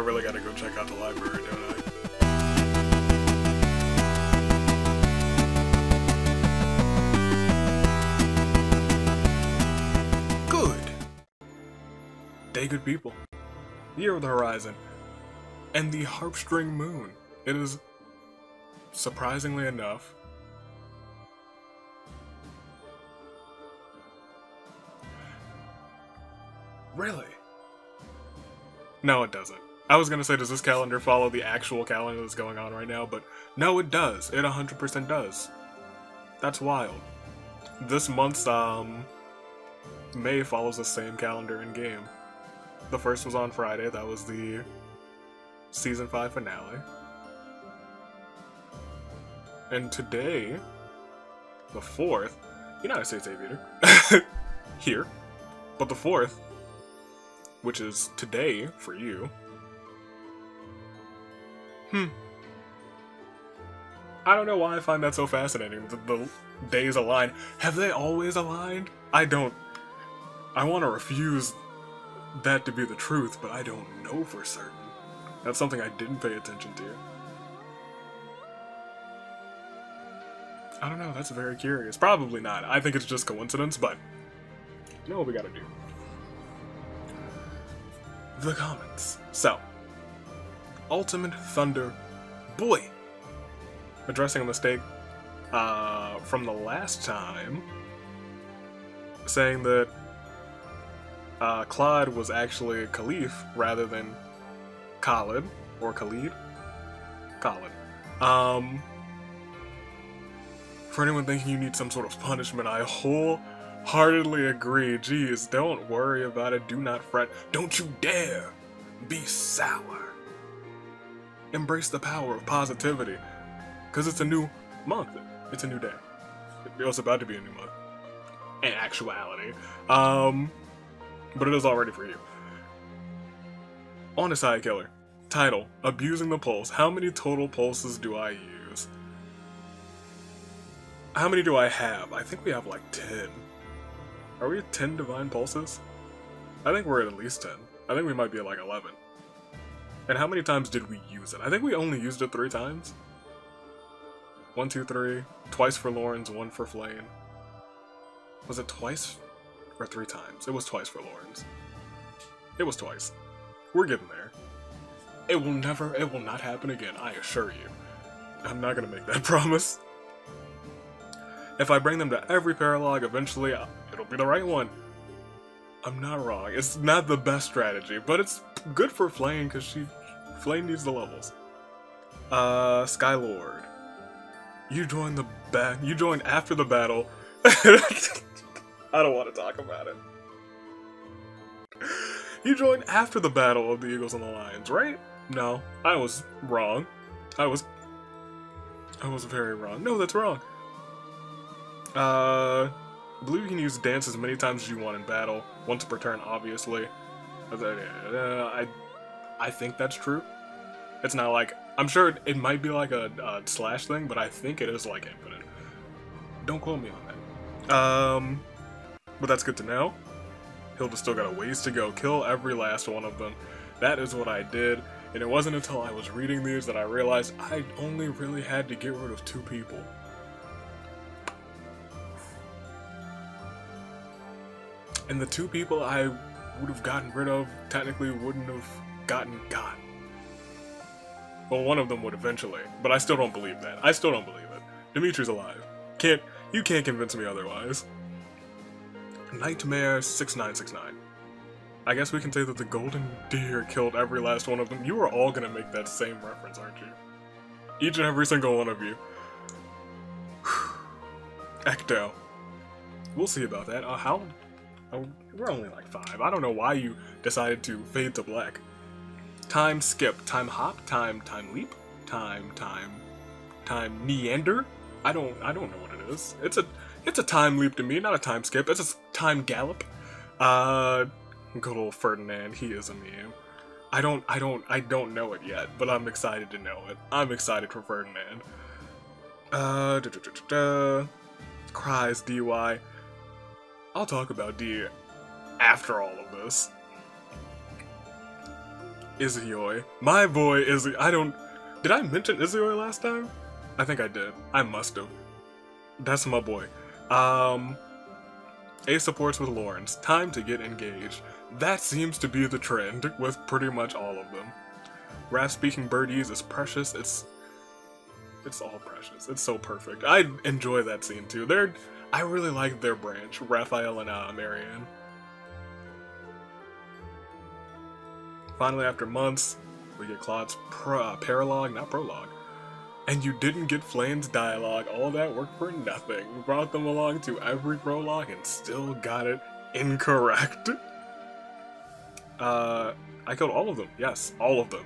really gotta go check out the library, don't I? Good day, good people. Year of the Horizon. And the Harpstring Moon. It is, surprisingly enough, really? No, it doesn't. I was gonna say, does this calendar follow the actual calendar that's going on right now? But no, it does. It 100% does. That's wild. This month's, May follows the same calendar in game. The first was on Friday. That was the Season 5 finale. And today, the 4th, United States Aviator, here, but the 4th, which is today for you. I don't know why I find that so fascinating. The days align. Have they always aligned? I want to refuse that to be the truth, but I don't know for certain. That's something I didn't pay attention to. I don't know, that's very curious. Probably not. I think it's just coincidence, but you know what we gotta do. The comments. So, Ultimate Thunder Boy, addressing a mistake from the last time, saying that Claude was actually Khalif rather than Khalid, or Khalid? Khalid. For anyone thinking you need some sort of punishment, I wholeheartedly agree. Geez, don't worry about it, do not fret, don't you dare be sour. Embrace the power of positivity, because it's a new month, it's a new day. It's about to be a new month, in actuality. But it is already for you. On a side killer. Title, Abusing the Pulse. How many total pulses do I use? How many do I have? I think we have like 10. Are we at 10 divine pulses? I think we're at least 10. I think we might be at like 11. And how many times did we use it? I think we only used it 3 times. 1, 2, 3. Twice for Lawrence, 1 for Flame. Was it twice? Or 3 times? It was twice for Lawrence. It was twice. We're getting there. It will not happen again, I assure you. I'm not gonna make that promise. If I bring them to every paralog, eventually it'll be the right one. I'm not wrong. It's not the best strategy, but it's good for Flame, because Flame needs the levels. Skylord. You joined after the battle. I don't want to talk about it. You joined after the battle of the Eagles and the Lions, right? No, I was wrong. I was very wrong. No, that's wrong. I believe you can use dance as many times as you want in battle, once per turn, obviously. I think that's true. It's not like, I'm sure it might be like a slash thing, but I think it is like infinite. Don't quote me on that. But that's good to know. Hilda's still got a ways to go. Kill every last one of them. That is what I did. And it wasn't until I was reading these that I realized I only really had to get rid of 2 people. And the 2 people I would have gotten rid of technically wouldn't have gotten got. Well, one of them would eventually, but I still don't believe that. I still don't believe it. Dimitri's alive. You can't convince me otherwise. Nightmare 6969. I guess we can say that the Golden Deer killed every last one of them. You are all gonna make that same reference, aren't you? Each and every single one of you. Ecto. We'll see about that. We're only like 5. I don't know why you decided to fade to black. Time skip, time hop, time leap, time meander. I don't know what it is. It's a time leap to me, not a time skip. It's a time gallop. Good old Ferdinand, he is a meme. I don't know it yet, but I'm excited to know it. I'm excited for Ferdinand. Cries DY. I'll talk about D after all of this. Izuyoi. My boy Izzy. Did I mention Izuyoi last time? I think I did. I must have. That's my boy. A supports with Lawrence. Time to get engaged. That seems to be the trend with pretty much all of them. Rap-speaking birdies is precious. It's all precious. It's so perfect. I enjoy that scene too. I really like their branch, Raphael and Marianne. Finally, after months, we get Claude's paralogue, not prologue. And you didn't get Flame's dialogue. All that work for nothing. Brought them along to every prologue and still got it incorrect. I killed all of them. Yes, all of them.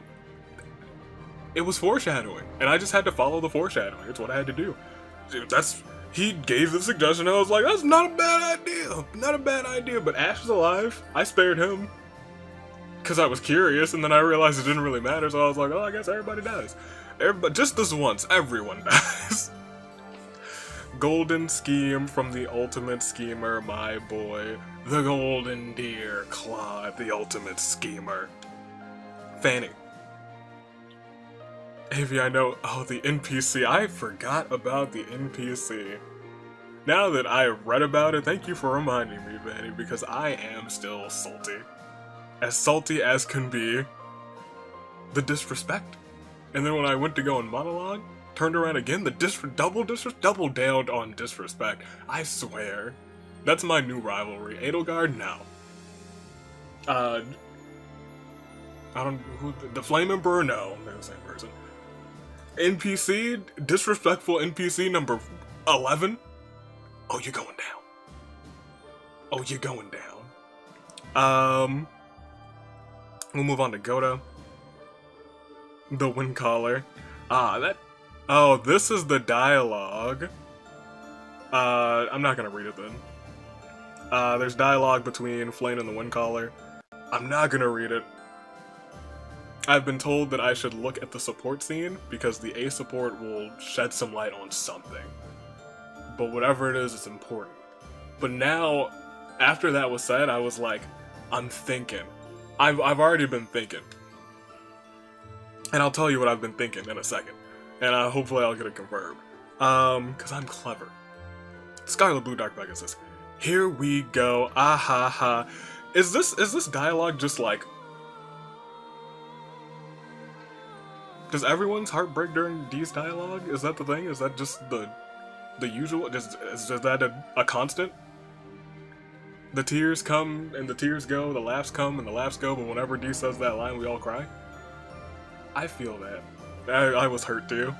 It was foreshadowing, and I just had to follow the foreshadowing. It's what I had to do. Dude, he gave the suggestion. I was like, that's not a bad idea. Not a bad idea. But Ash is alive. I spared him because I was curious, and then I realized it didn't really matter. So I was like, oh, I guess everybody dies. Just this once, everyone dies. Golden scheme from the ultimate schemer, my boy. The golden deer, Claude, the ultimate schemer. Fanny. Avi, I know. Oh, the NPC. I forgot about the NPC. Now that I read about it, thank you for reminding me, Fanny, because I am still salty. As salty as can be. The disrespect. And then when I went to go in monologue, turned around again, double down on disrespect. I swear. That's my new rivalry. Edelgard, no. I don't, the Flame Emperor, no. They're the same person. NPC, disrespectful NPC number 11. Oh, you're going down. Oh, you're going down. We'll move on to Goda. The Wind Caller. Oh, this is the dialogue. I'm not gonna read it then. There's dialogue between Flame and the Wind Caller. I'm not gonna read it. I've been told that I should look at the support scene because the A support will shed some light on something. But whatever it is, it's important. But now, after that was said, I was like, I'm thinking. I've already been thinking. And I'll tell you what I've been thinking in a second. And hopefully I'll get it confirmed. Because I'm clever. Scarlet Blue Dark Pegasus. Here we go. Ah ha ha. Is this dialogue just like... Does everyone's heart break during D's dialogue? Is that the thing? Is that just the usual? Is that a constant? The tears come and the tears go, the laughs come and the laughs go, but whenever D says that line, we all cry? I feel that. I was hurt too.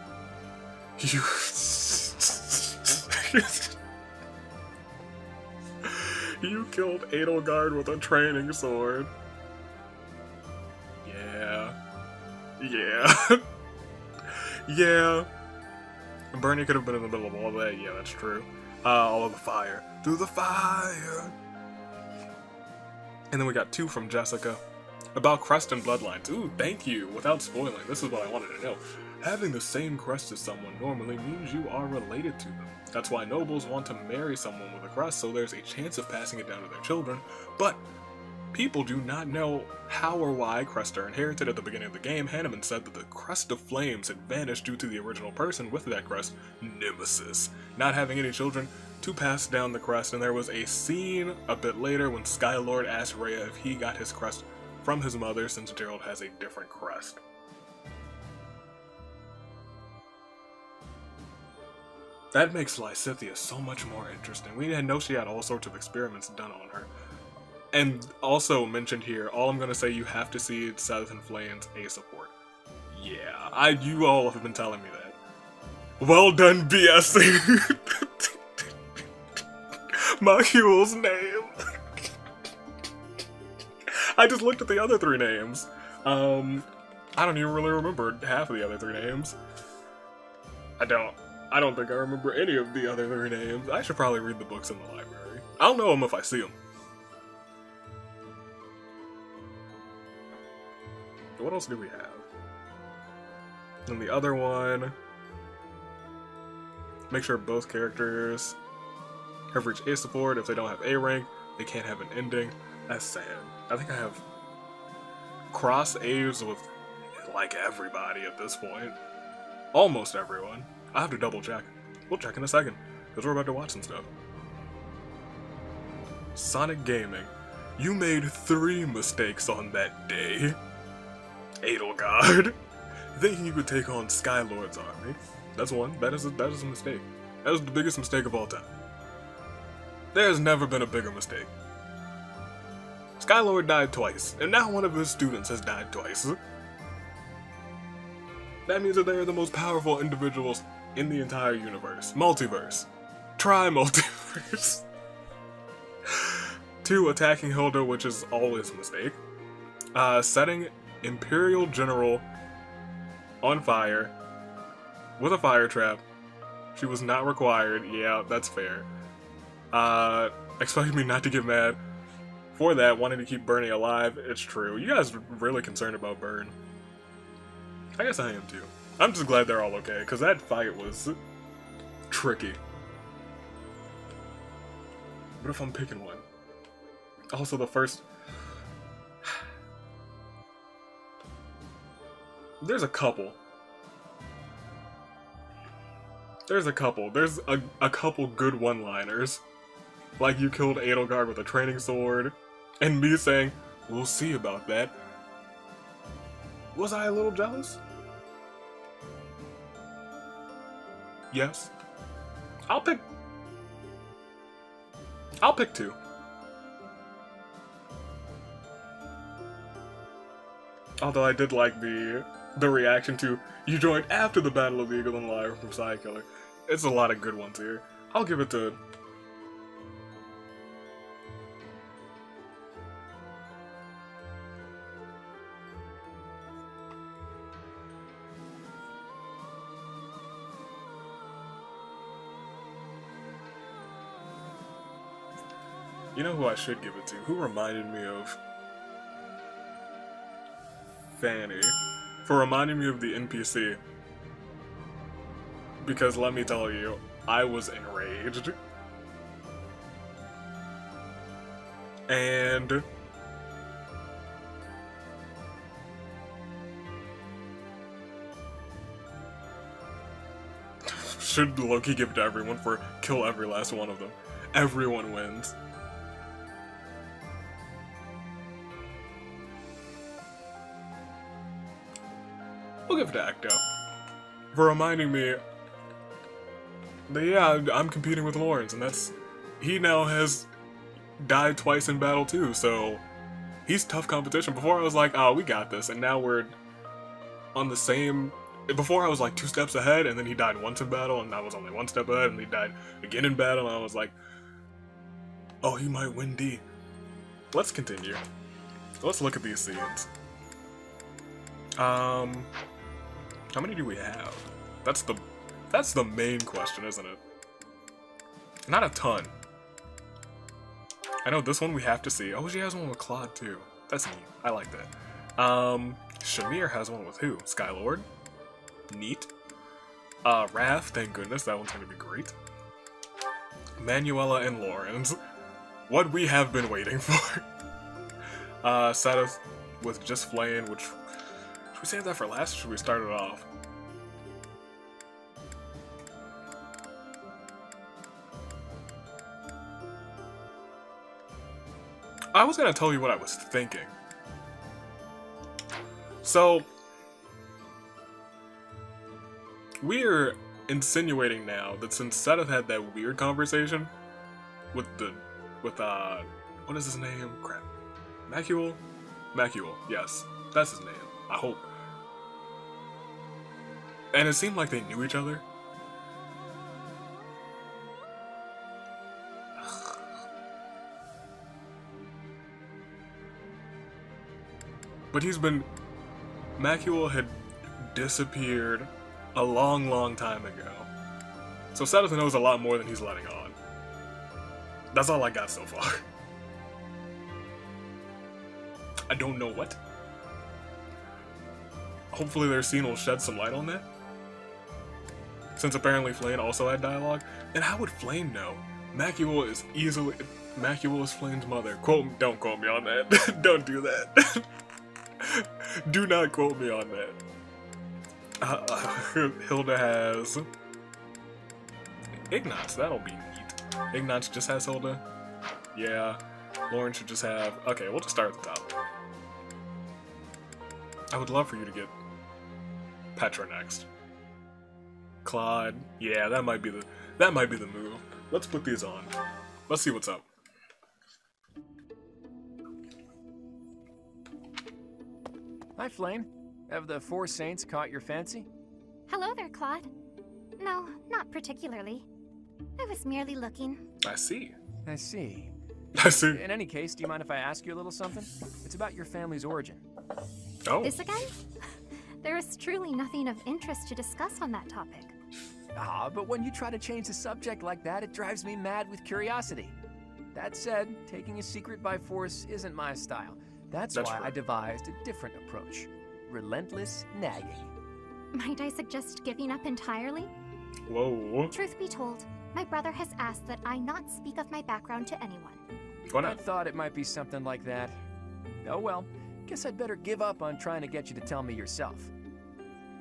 You killed Edelgard with a training sword. Yeah. Yeah. Yeah. Bernie could have been in the middle of all that. Yeah, that's true. All of the fire. Through the fire. And then we got 2 from Jessica. About crest and bloodlines. Ooh, thank you. Without spoiling, this is what I wanted to know. Having the same crest as someone normally means you are related to them. That's why nobles want to marry someone with a crest, so there's a chance of passing it down to their children. But people do not know how or why crests are inherited. At the beginning of the game, Hanneman said that the crest of flames had vanished due to the original person with that crest, Nemesis, not having any children to pass down the crest. And there was a scene a bit later when Skylord asked Rhea if he got his crest from his mother, since Gerald has a different crest. That makes Lysithea so much more interesting. We didn't know she had all sorts of experiments done on her. And also mentioned here, all I'm gonna say, you have to see Seth and Flame's A support. Yeah, you all have been telling me that. Well done, BSing. Mahuel's name. I just looked at the other 3 names. I don't even really remember half of the other 3 names. I don't think I remember any of the other 3 names. I should probably read the books in the library. I'll know them if I see them. What else do we have? And the other one... Make sure both characters have reached A support. If they don't have A rank, they can't have an ending. That's sad. I think I have cross A's with, like, everybody at this point. Almost everyone. I have to double check. We'll check in a second, because we're about to watch some stuff. Sonic Gaming. You made 3 mistakes on that day. Edelgard. Thinking you could take on Skylord's army. That's one. That is a mistake. That was the biggest mistake of all time. There has never been a bigger mistake. Skylord died twice, and now one of his students has died twice. That means that they are the most powerful individuals in the entire universe. Multiverse. Tri-multiverse. 2, attacking Hilda, which is always a mistake. Setting Imperial General on fire with a fire trap. She was not required. Yeah, that's fair. Expecting me not to get mad for that, wanting to keep Bernie alive. It's true. You guys are really concerned about Burn. I guess I am too. I'm just glad they're all okay, because that fight was tricky. What if I'm picking one? Also, the first... There's a couple. There's a couple good one-liners. Like you killed Edelgard with a training sword, and me saying, we'll see about that. Was I a little jealous? Yes. I'll pick 2. Although I did like the reaction to, you joined after the Battle of the Eagle and Lyre from Psykiller. It's a lot of good ones here. I'll give it to... You know who I should give it to? Who reminded me of Fanny? For reminding me of the NPC. Because let me tell you, I was enraged. And... should Loki give it to everyone for kill every last one of them. Everyone wins. We'll give it to Ecto for reminding me that, yeah, I'm competing with Lawrence, and that's... He now has died twice in battle too, so he's tough competition. Before I was like, oh, we got this, and now we're on the same... Before I was like 2 steps ahead, and then he died once in battle, and I was only 1 step ahead, and he died again in battle, and I was like, oh, he might win D. Let's continue. Let's look at these scenes. How many do we have? That's the main question, isn't it? Not a ton. I know this one we have to see. Oh, she has one with Claude too. That's neat. I like that. Shamir has one with who? Skylord? Neat. Raph, thank goodness, that one's gonna be great. Manuela and Lawrence. What we have been waiting for. Sadith with Just Flame, which... Should we save that for last, or should we start it off? I was gonna tell you what I was thinking. So... We're insinuating now that since Sadith had that weird conversation with what is his name? Crap. Macuel? Macuel, yes. That's his name. I hope. And it seemed like they knew each other. But Macuel had disappeared a long, long time ago. So Sadith knows a lot more than he's letting on. That's all I got so far. I don't know what. Hopefully their scene will shed some light on that. Since apparently Flame also had dialogue. And how would Flame know? Macuel is Flame's mother. Don't quote me on that. Don't do that. Do not quote me on that. Hilda has Ignatz. That'll be neat. Ignatz just has Hilda. Yeah. Lauren should just have. Okay, we'll just start at the top. I would love for you to get Petra next. Claude. Yeah, that might be the move. Let's put these on. Let's see what's up. Hi, Flame. Have the Four Saints caught your fancy? Hello there, Claude. No, not particularly. I was merely looking. I see. I see. I see. In any case, do you mind if I ask you a little something? It's about your family's origin. Oh. This again? There is truly nothing of interest to discuss on that topic. Ah, but when you try to change the subject like that, it drives me mad with curiosity. That said, taking a secret by force isn't my style. That's why I devised a different approach. Relentless nagging. Might I suggest giving up entirely? Whoa. Truth be told, my brother has asked that I not speak of my background to anyone. Why not? I thought it might be something like that. Oh well, guess I'd better give up on trying to get you to tell me yourself.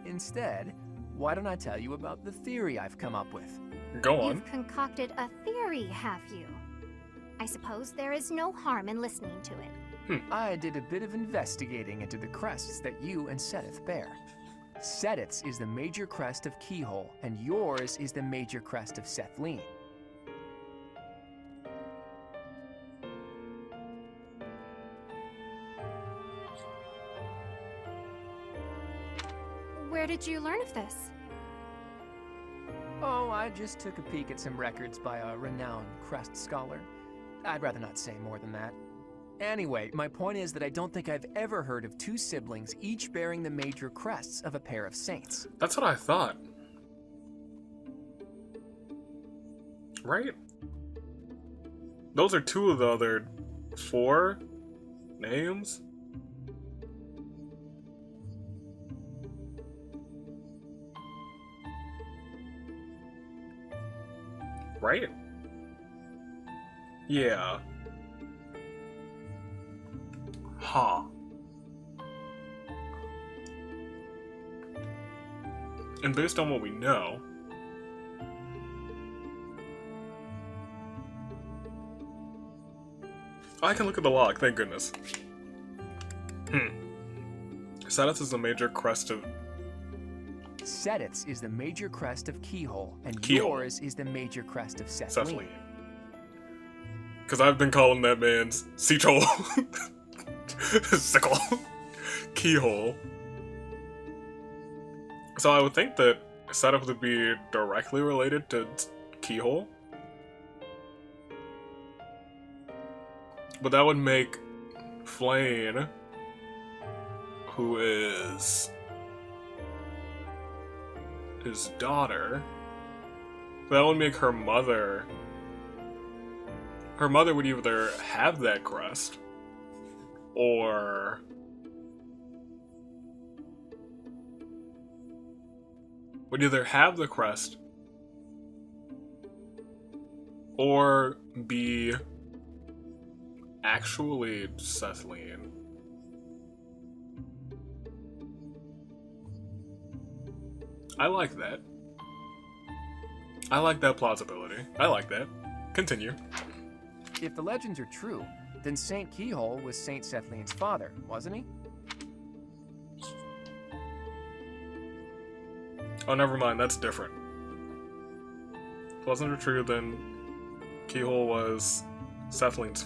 Instead, why don't I tell you about the theory I've come up with? Go on. You've concocted a theory, have you? I suppose there is no harm in listening to it. I did a bit of investigating into the crests that you and Seteth bear. Seteth's is the major crest of Keyhole, and yours is the major crest of Sethlene. Where did you learn of this? Oh, I just took a peek at some records by a renowned crest scholar. I'd rather not say more than that. Anyway, my point is that I don't think I've ever heard of two siblings each bearing the major crests of a pair of saints. That's what I thought. Right? Those are two of the other 4 names? Right? Yeah. Huh. And based on what we know, I can look at the log, thank goodness. Seteth's is the major crest of... Seteth's is the major crest of Keyhole, and Keyhole. yours is the major crest of Sethlene. Because I've been calling that man's Seachole. Sickle. Keyhole. So I would think that Seteth would be directly related to Keyhole. But that would make Flame, who is his daughter, that would make her mother. Her mother would either have that crest, or would either have the crest, or be actually Sethlene. I like that. I like that plausibility. I like that. Continue. If the legends are true, then Saint Keyhole was Saint Sethlene's father, wasn't he? Oh, never mind. That's different. If it wasn't true, then Keyhole was Sethlene's.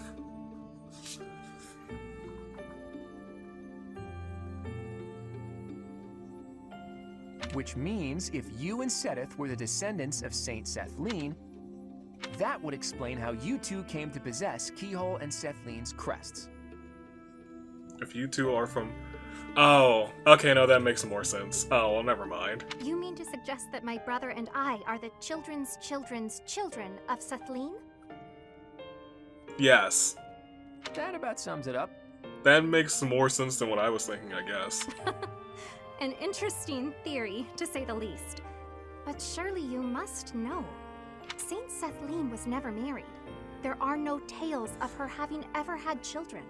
Which means if you and Seteth were the descendants of Saint Sethlene, that would explain how you two came to possess Keyhole and Sethlene's crests. If you two are from... Oh, okay, no, that makes more sense. Oh, well, never mind. You mean to suggest that my brother and I are the children's children's children of Sethlene? Yes. That about sums it up. That makes more sense than what I was thinking, I guess. An interesting theory, to say the least. But surely you must know. Saint Sethlene was never married. There are no tales of her having ever had children.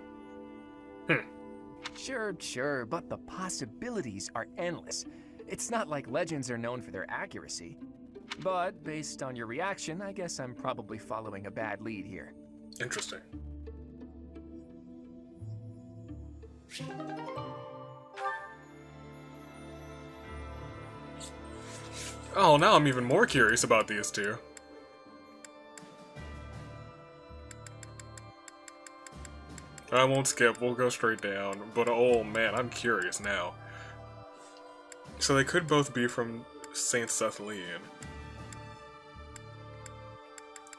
Sure, but the possibilities are endless. It's not like legends are known for their accuracy. But based on your reaction, I guess I'm probably following a bad lead here. Interesting. Oh, now I'm even more curious about these two. I won't skip, we'll go straight down, but oh man, I'm curious now. So they could both be from Saint Cethlean.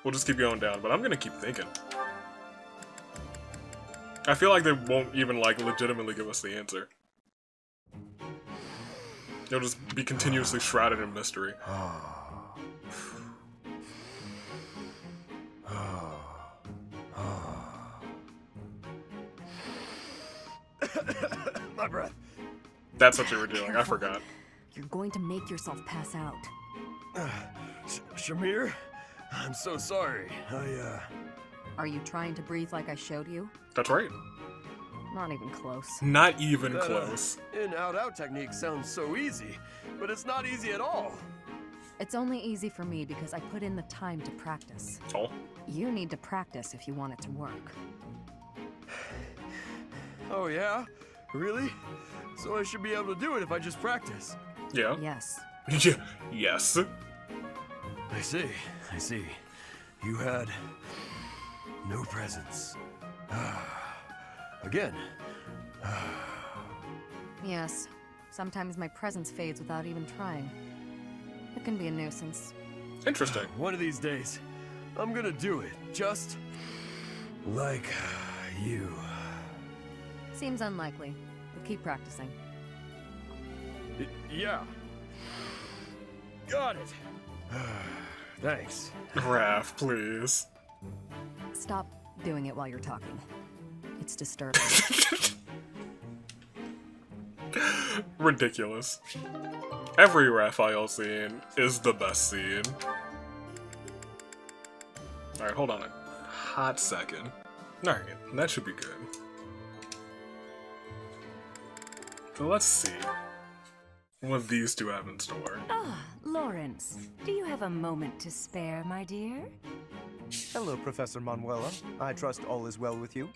We'll just keep going down, but I'm gonna keep thinking. I feel like they won't even, like, legitimately give us the answer. It'll just be continuously shrouded in mystery. My breath. That's what you were doing, I forgot. You're going to make yourself pass out. Shamir? I'm so sorry. Are you trying to breathe like I showed you? That's right. Not even close. Not even That, close. In-out-out technique sounds so easy, but it's not easy at all. It's only easy for me because I put in the time to practice. Oh. You need to practice if you want it to work. Oh yeah? Really? So I should be able to do it if I just practice. Yeah. Yes. Yes. I see. You had no presence. Again. Yes. Sometimes my presence fades without even trying. It can be a nuisance. Interesting. One of these days, I'm gonna do it. Just like you. Seems unlikely, but keep practicing. Yeah. Got it. Thanks. Raph, please. Stop doing it while you're talking. It's disturbing. Ridiculous. Every Raphael scene is the best scene. Alright, hold on a hot second. Alright, that should be good. So let's see what these two have in store. Ah, Lawrence. Do you have a moment to spare, my dear? Hello, Professor Manuela. I trust all is well with you.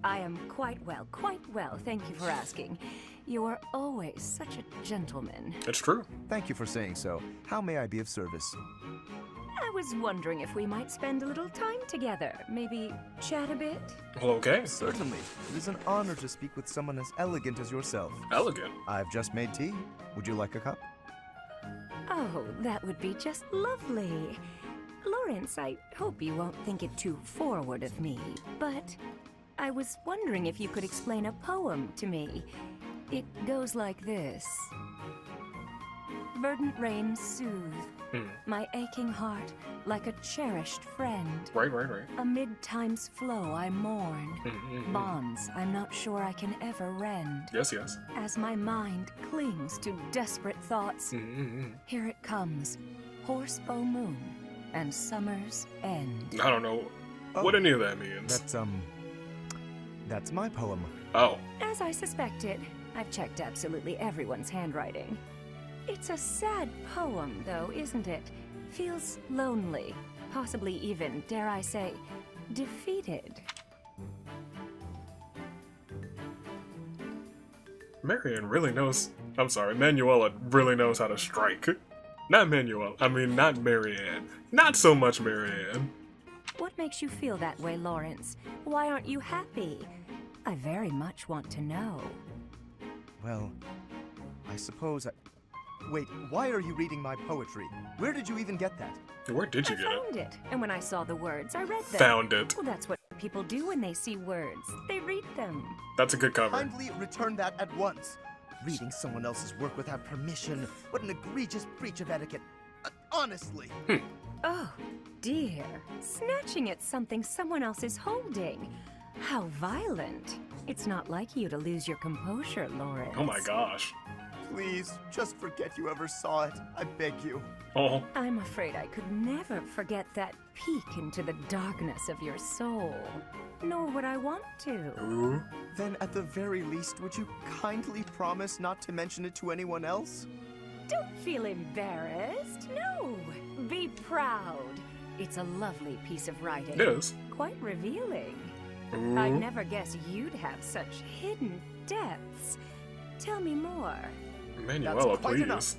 I am quite well, thank you for asking. You are always such a gentleman. It's true. Thank you for saying so. How may I be of service? I was wondering if we might spend a little time together. Maybe chat a bit? Well, okay. Certainly. It is an honor to speak with someone as elegant as yourself. Elegant. I've just made tea. Would you like a cup? Oh, that would be just lovely. Lawrence, I hope you won't think it too forward of me, but I was wondering if you could explain a poem to me. It goes like this. Verdant rains soothe my aching heart like a cherished friend. Right. Amid time's flow I mourn. Bonds I'm not sure I can ever rend. Yes. As my mind clings to desperate thoughts, here it comes, horsebow moon and summer's end. I don't know what any of that means. That's my poem. Oh. As I suspected, I've checked absolutely everyone's handwriting. It's a sad poem, though, isn't it? Feels lonely, possibly even, dare I say, defeated. Marianne really knows. I'm sorry, Manuela really knows how to strike. Not Manuela. I mean, not Marianne. Not so much Marianne. What makes you feel that way, Lawrence? Why aren't you happy? I very much want to know. Well, I suppose Wait, why are you reading my poetry? Where did you even get that? Where did you get it? I found it, and when I saw the words, I read them. Found it. Well, that's what people do when they see words. They read them. That's a good cover. Kindly return that at once. Reading someone else's work without permission. What an egregious breach of etiquette. Honestly. Oh, dear. Snatching at something someone else is holding. How violent. It's not like you to lose your composure, Lawrence. Oh my gosh. Please, just forget you ever saw it. I beg you. Oh. I'm afraid I could never forget that peek into the darkness of your soul. Nor would I want to. Ooh. Then at the very least, would you kindly promise not to mention it to anyone else? Don't feel embarrassed. No. Be proud. It's a lovely piece of writing. It is. Quite revealing. Ooh. I'd never guess you'd have such hidden depths. Tell me more. Manuela, quite please. enough.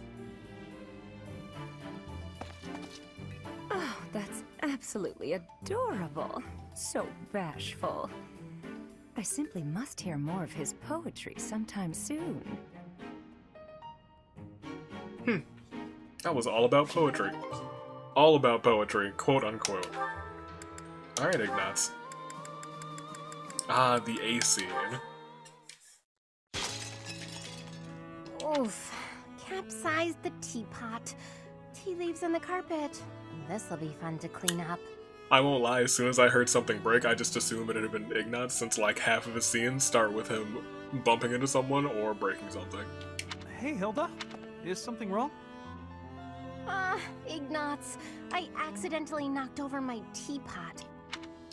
Oh, that's absolutely adorable. So bashful. I simply must hear more of his poetry sometime soon. That was all about poetry. All about poetry, quote unquote. Alright, Ignatz. Ah, the A scene. Oof. Capsized the teapot. Tea leaves on the carpet. This'll be fun to clean up. I won't lie, as soon as I heard something break, I just assumed it had been Ignatz, since like half of his scenes start with him bumping into someone or breaking something. Hey, Hilda. Is something wrong? Ignatz. I accidentally knocked over my teapot.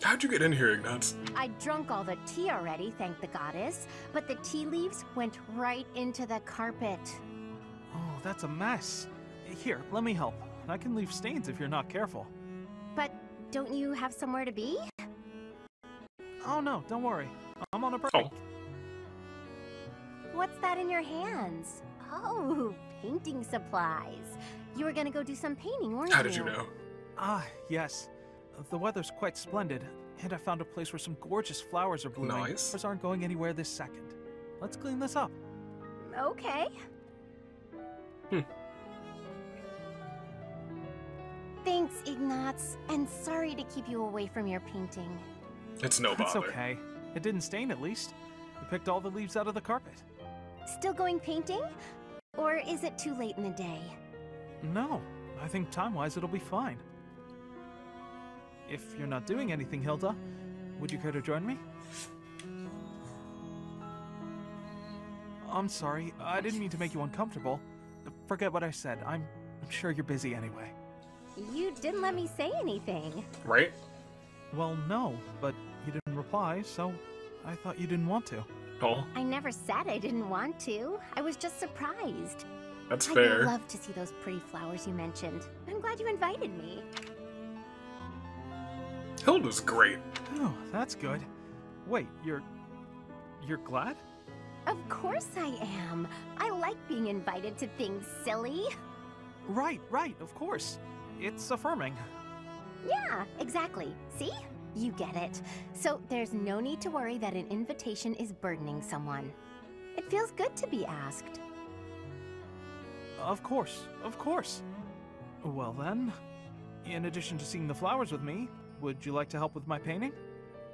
How'd you get in here, Ignatz? I drunk all the tea already, thank the goddess, but the tea leaves went right into the carpet. Oh, that's a mess. Here, let me help. I can leave stains if you're not careful. But don't you have somewhere to be? Oh no, don't worry. I'm on a break. Oh. What's that in your hands? Oh, painting supplies. You were gonna go do some painting, weren't you? How did you know? Ah, yes. The weather's quite splendid, and I found a place where some gorgeous flowers are blooming. Nice. Flowers aren't going anywhere this second. Let's clean this up. Okay. Thanks, Ignatz, and sorry to keep you away from your painting. It's no That's bother. okay. It didn't stain at least. You picked all the leaves out of the carpet. Still going painting? Or is it too late in the day? No, I think time-wise it'll be fine. If you're not doing anything, Hilda, would you care to join me? I'm sorry, I didn't mean to make you uncomfortable. Forget what I said. I'm sure you're busy anyway. You didn't let me say anything. Right? Well, no, but you didn't reply, so I thought you didn't want to. Oh, I never said I didn't want to. I was just surprised. that's I'd fair. love to see those pretty flowers you mentioned. I'm glad you invited me. Hilda's great. Oh, that's good. Wait, you're glad? Of course I am. I like being invited to things, silly. Right, of course. It's affirming. Yeah, exactly. See? You get it. So there's no need to worry that an invitation is burdening someone. It feels good to be asked. Of course. Well then, in addition to seeing the flowers with me, would you like to help with my painting?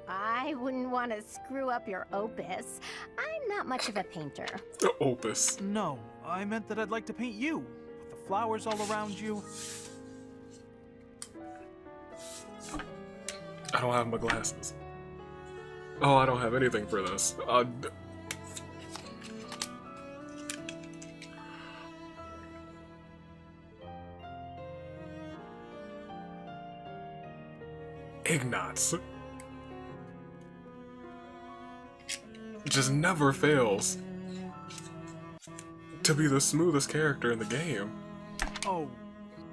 I wouldn't want to screw up your opus. I'm not much of a painter. The opus. No, I meant that I'd like to paint you, with the flowers all around you. I don't have my glasses. Oh, I don't have anything for this. Ignatz just never fails to be the smoothest character in the game. Oh,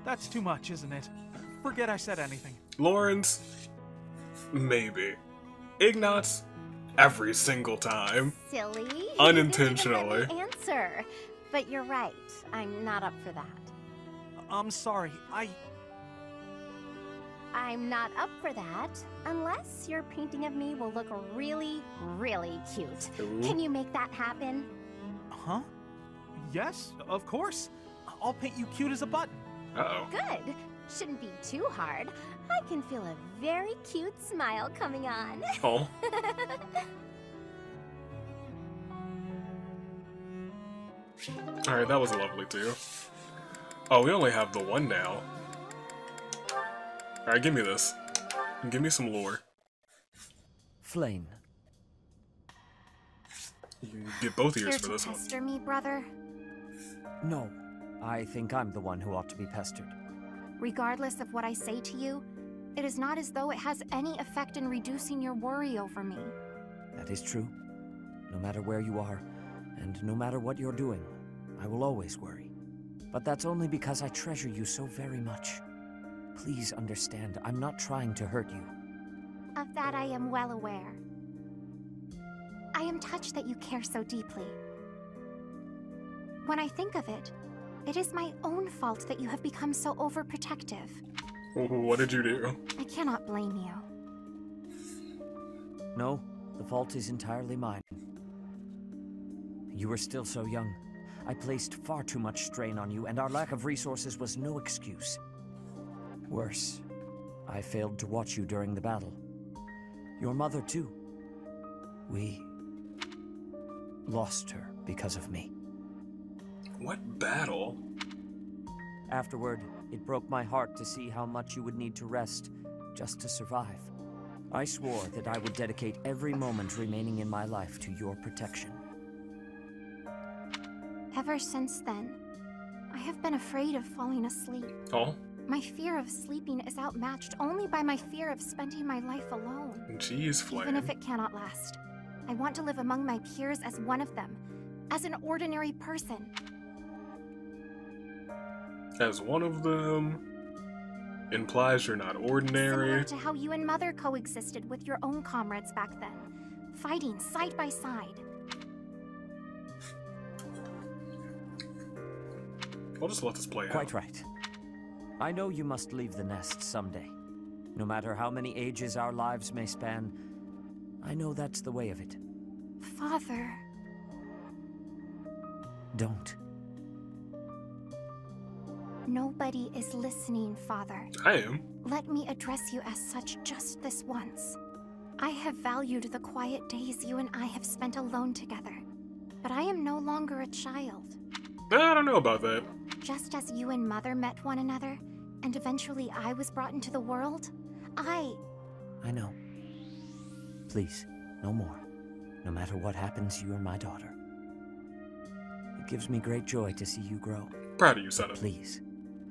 that's too much, isn't it? Forget I said anything. Lawrence, maybe. Ignatz, every single time. Silly. Unintentionally. You didn't even let me answer. But you're right. I'm not up for that. I'm sorry, I'm not up for that, unless your painting of me will look really, really cute. Ooh. Can you make that happen? Huh? Yes, of course. I'll paint you cute as a button. Uh-oh. Good. Shouldn't be too hard. I can feel a very cute smile coming on. Oh. Alright, that was lovely too. Oh, we only have the one now. Alright, give me this. And give me some lore. Flame. You can get both ears Here for to this one. pester me, brother? No, I think I'm the one who ought to be pestered. Regardless of what I say to you, it is not as though it has any effect in reducing your worry over me. That is true. No matter where you are, and no matter what you're doing, I will always worry. But that's only because I treasure you so very much. Please understand, I'm not trying to hurt you. Of that I am well aware. I am touched that you care so deeply. When I think of it, it is my own fault that you have become so overprotective. What did you do? I cannot blame you. No, the fault is entirely mine. You were still so young. I placed far too much strain on you, and our lack of resources was no excuse. Worse, I failed to watch you during the battle. Your mother, too. We lost her because of me. What battle? Afterward, it broke my heart to see how much you would need to rest just to survive. I swore that I would dedicate every moment remaining in my life to your protection. Ever since then, I have been afraid of falling asleep. Oh? My fear of sleeping is outmatched only by my fear of spending my life alone. Jeez, Flame. Even if it cannot last. I want to live among my peers as one of them, as an ordinary person. As one of them implies you're not ordinary. Similar to how you and Mother coexisted with your own comrades back then, fighting side by side. I'll just let this play out. Quite right. I know you must leave the nest someday. No matter how many ages our lives may span, I know that's the way of it. Father. Don't. Nobody is listening, Father. I am. Let me address you as such just this once. I have valued the quiet days you and I have spent alone together, but I am no longer a child. I don't know about that. Just as you and Mother met one another, and eventually I was brought into the world, I know. Please, no more. No matter what happens, you are my daughter. It gives me great joy to see you grow. Proud of you, son. Please,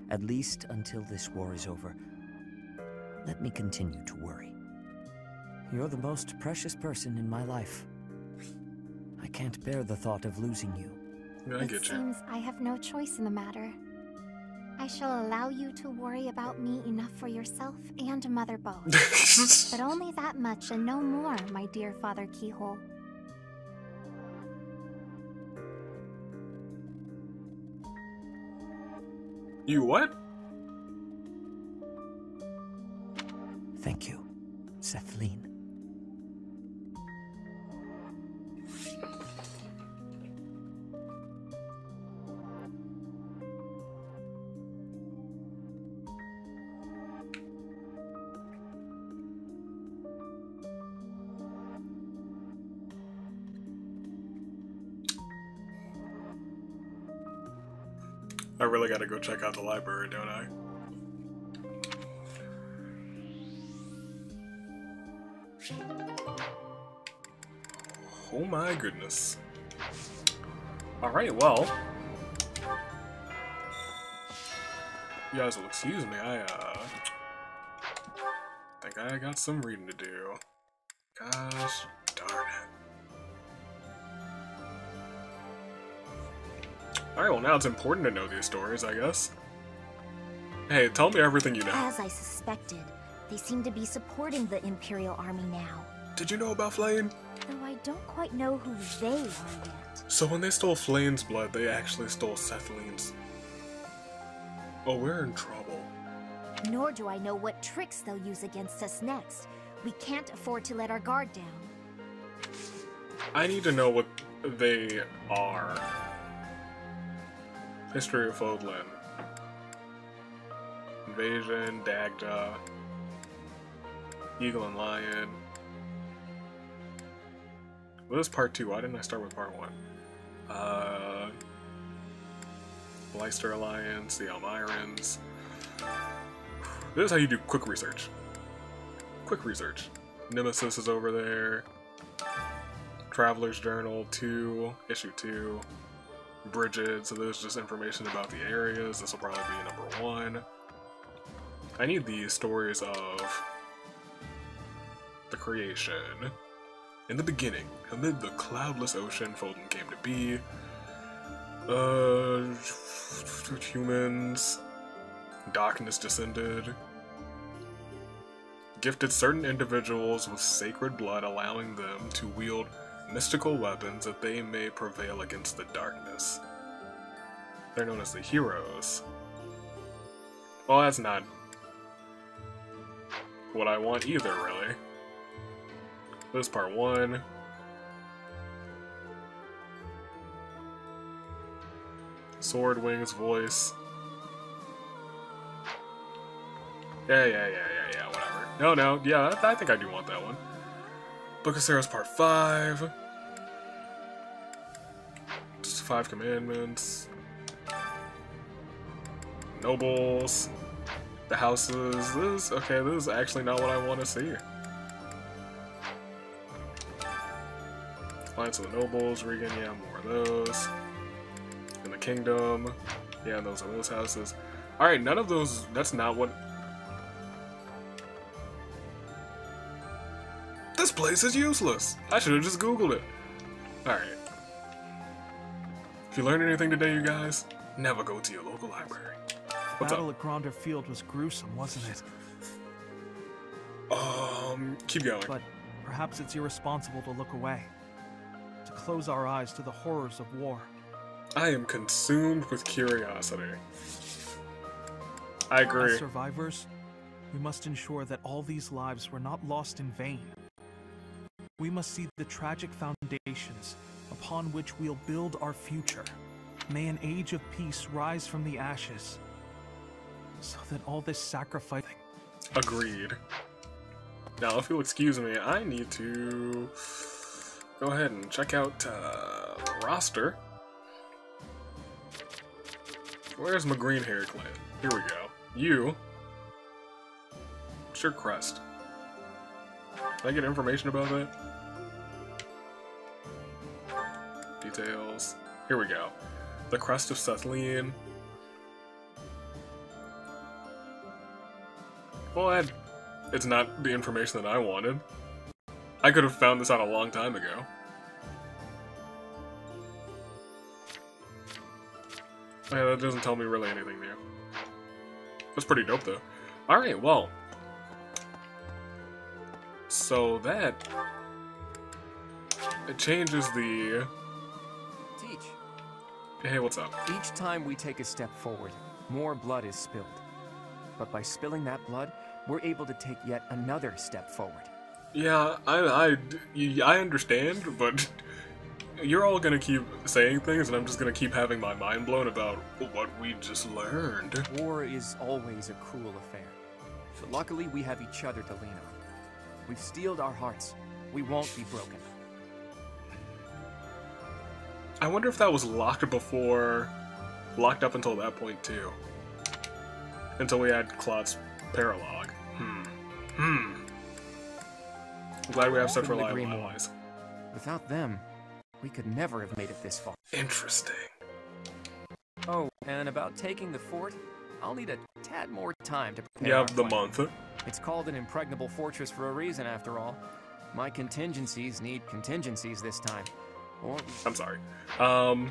at least until this war is over, let me continue to worry. You're the most precious person in my life. I can't bear the thought of losing you. I get you. It seems I have no choice in the matter. I shall allow you to worry about me enough for yourself and Mother both. But only that much and no more, my dear Father Keyhole. You what? Thank you, Sethlene. I really gotta go check out the library, don't I? Oh my goodness. Alright, well. You guys will excuse me, I think I got some reading to do. Gosh darn it. Alright, well now it's important to know these stories, I guess. Hey, tell me everything you know. As I suspected, they seem to be supporting the Imperial Army now. Did you know about Flame? Though I don't quite know who they are yet. So when they stole Flame's blood, they actually stole Sethlene's. Oh, we're in trouble. Nor do I know what tricks they'll use against us next. We can't afford to let our guard down. I need to know what they are. History of Fodlan. Invasion, Dagda, Eagle and Lion. What is part 2? Why didn't I start with part 1? Leicester Alliance, the Elmirans. This is how you do quick research. Quick research. Nemesis is over there. Traveler's Journal 2, issue 2. Bridget, so there's just information about the areas. This will probably be number 1. I need the stories of the creation. In the beginning, amid the cloudless ocean, Folden came to be. Humans. Darkness descended. Gifted certain individuals with sacred blood, allowing them to wield mystical weapons that they may prevail against the darkness. They're known as the heroes. Well, that's not what I want either, really. This is part 1. Sword Wings voice. Yeah, whatever. No, yeah, I think I do want that one. Book of Sarah's part 5. Just 5 commandments. Nobles. The houses. This is actually not what I want to see. Alliance of the Nobles, Regan, yeah, more of those. In the Kingdom, yeah, those are those houses. Alright, none of those, that's not what... This place is useless! I should have just Googled it. Alright. If you learned anything today, you guys, never go to your local library. What's Battle up? at Gronder Field was gruesome, wasn't it? Keep going. But perhaps it's irresponsible to look away. To close our eyes to the horrors of war. I am consumed with curiosity. I agree. As survivors, we must ensure that all these lives were not lost in vain. We must see the tragic foundations upon which we'll build our future. May an age of peace rise from the ashes, so that all this sacrificing... Agreed. Now, if you'll excuse me, I need to go ahead and check out the roster. Where's my green hair clan? Here we go. You. What's your crest? Can I get information about that? Details. Here we go. The crest of Sethleen. Well, it's not the information that I wanted. I could have found this out a long time ago. Yeah, that doesn't tell me really anything new. That's pretty dope, though. Alright, well. So that... It changes the... Teach. Hey, what's up? Each time we take a step forward, more blood is spilled. But by spilling that blood, we're able to take yet another step forward. Yeah, I understand, but you're all gonna keep saying things, and I'm just gonna keep having my mind blown about what we just learned. War is always a cruel affair. But luckily, we have each other to lean on. We've steeled our hearts. We won't be broken. I wonder if that was locked up until that point, too. Until we had Claude's paralogue. I'm glad we have such reliable allies. Without them, we could never have made it this far. Interesting. Oh, and about taking the fort, I'll need a tad more time to prepare. You have the plan. month. It's called an impregnable fortress for a reason, after all. My contingencies need contingencies this time. Or... I'm sorry. I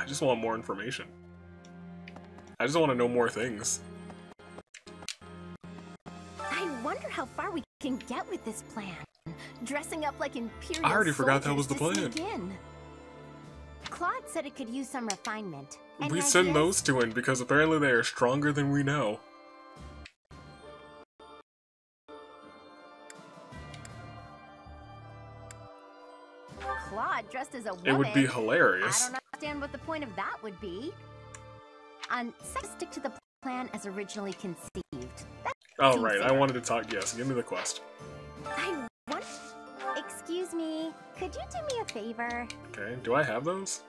just want more information. I just want to know more things. I wonder how far we can get with this plan. Dressing up like Imperial I already forgot that was the soldiers to plan. sneak in. Claude said it could use some refinement. Any We send ideas? those two in because apparently they are stronger than we know. Claude dressed as a woman. It would be hilarious. I don't understand what the point of that would be. Stick to the plan as originally conceived. Oh, right. I wanted to talk. Yes, give me the quest. Excuse me, could you do me a favor? Okay, do I have those?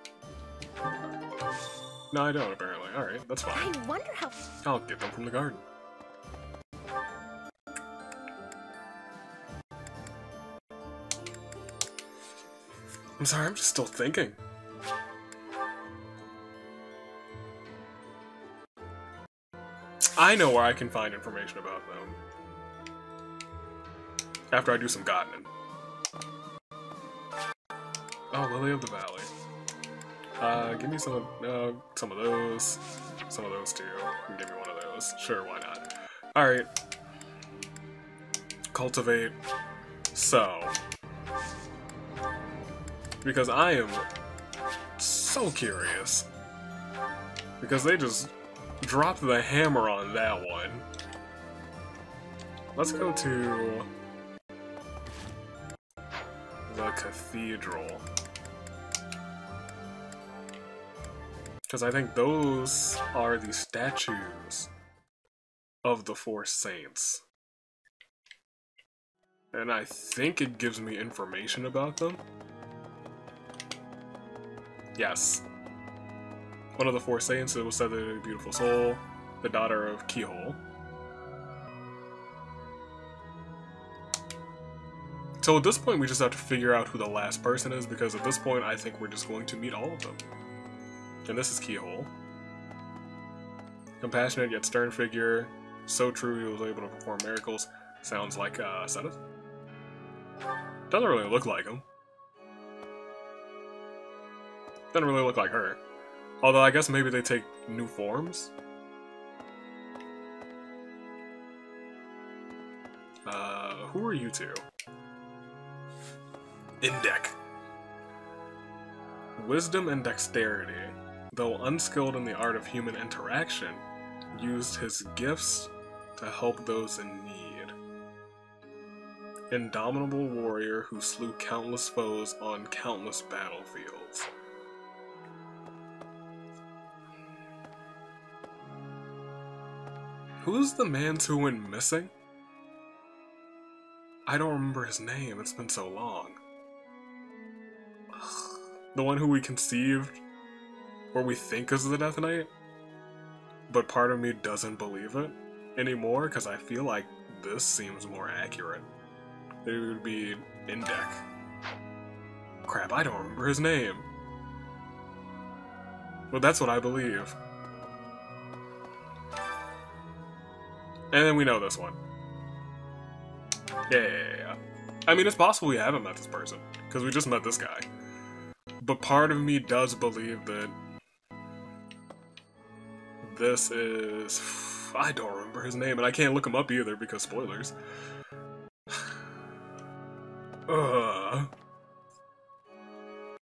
No, I don't, apparently. Alright, that's fine. I wonder how... I'll get them from the garden. I'm sorry, I'm just still thinking. I know where I can find information about them. After I do some gardening. Oh, Lily of the Valley. Give me some of those. Some of those too. Give me one of those. Sure, why not? Alright. Cultivate. So. Because I am so curious. Because they just dropped the hammer on that one. Let's go to the cathedral. Because I think those are the statues of the 4 saints. And I think it gives me information about them. Yes. One of the 4 saints, it was said that a beautiful soul, the daughter of Keyhole. So at this point, we just have to figure out who the last person is, because at this point, I think we're just going to meet all of them. And this is Keyhole. Compassionate yet stern figure. So true he was able to perform miracles. Sounds like Seth. Doesn't really look like him. Doesn't really look like her. Although I guess maybe they take new forms. Who are you two? Indec. Wisdom and dexterity. Though unskilled in the art of human interaction, used his gifts to help those in need. Indomitable warrior who slew countless foes on countless battlefields. Who's the man who went missing? I don't remember his name, it's been so long. The one who we conceived, or we think is the Death Knight, but part of me doesn't believe it anymore, because I feel like this seems more accurate. It would be Indec. Crap, I don't remember his name. Well, that's what I believe. And then we know this one. Yeah. I mean, it's possible we haven't met this person, because we just met this guy. But part of me does believe that this is... I don't remember his name, and I can't look him up either, because spoilers.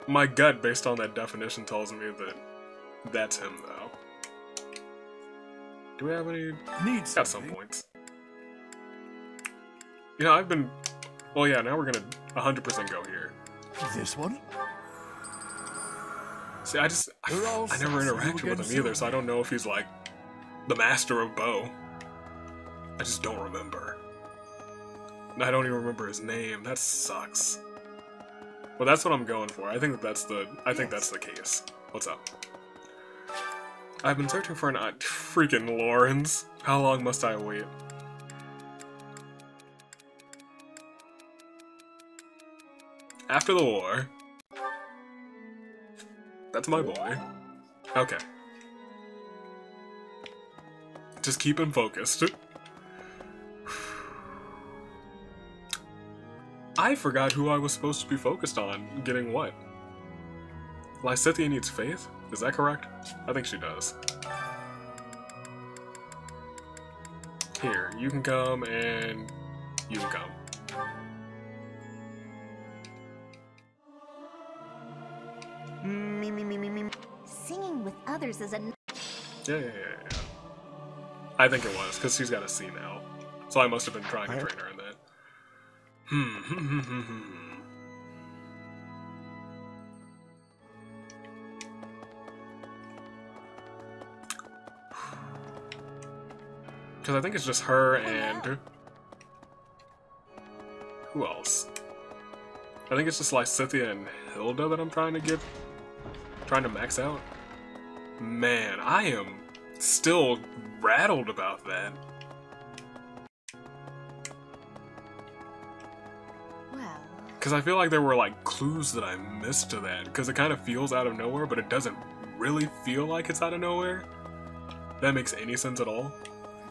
My gut, based on that definition, tells me that that's him, though. Do we have any... Got some points. You know, I've been... Well, yeah, now we're gonna 100% go here. This one? See, I never interacted with him either, so I don't know if he's, like, the master of bow. I just don't remember. I don't even remember his name. That sucks. Well, that's what I'm going for. I think that's the case. What's up? I've been searching for an... freaking Lawrence. How long must I wait? After the war. That's my boy. Okay. Just keep him focused. I forgot who I was supposed to be focused on getting what. Lysithea needs faith? Is that correct? I think she does. Here, you can come and you can come. Singing with others is a... Yeah. I think it was, because she's got a C now. So I must have been trying to train her in that. Because I think it's just her and... Who else? I think it's just Lysithea and Hilda that I'm trying to max out. Man, I am still rattled about that. Because I feel like there were like clues that I missed to that. Because it kind of feels out of nowhere, but it doesn't really feel like it's out of nowhere. That makes any sense at all.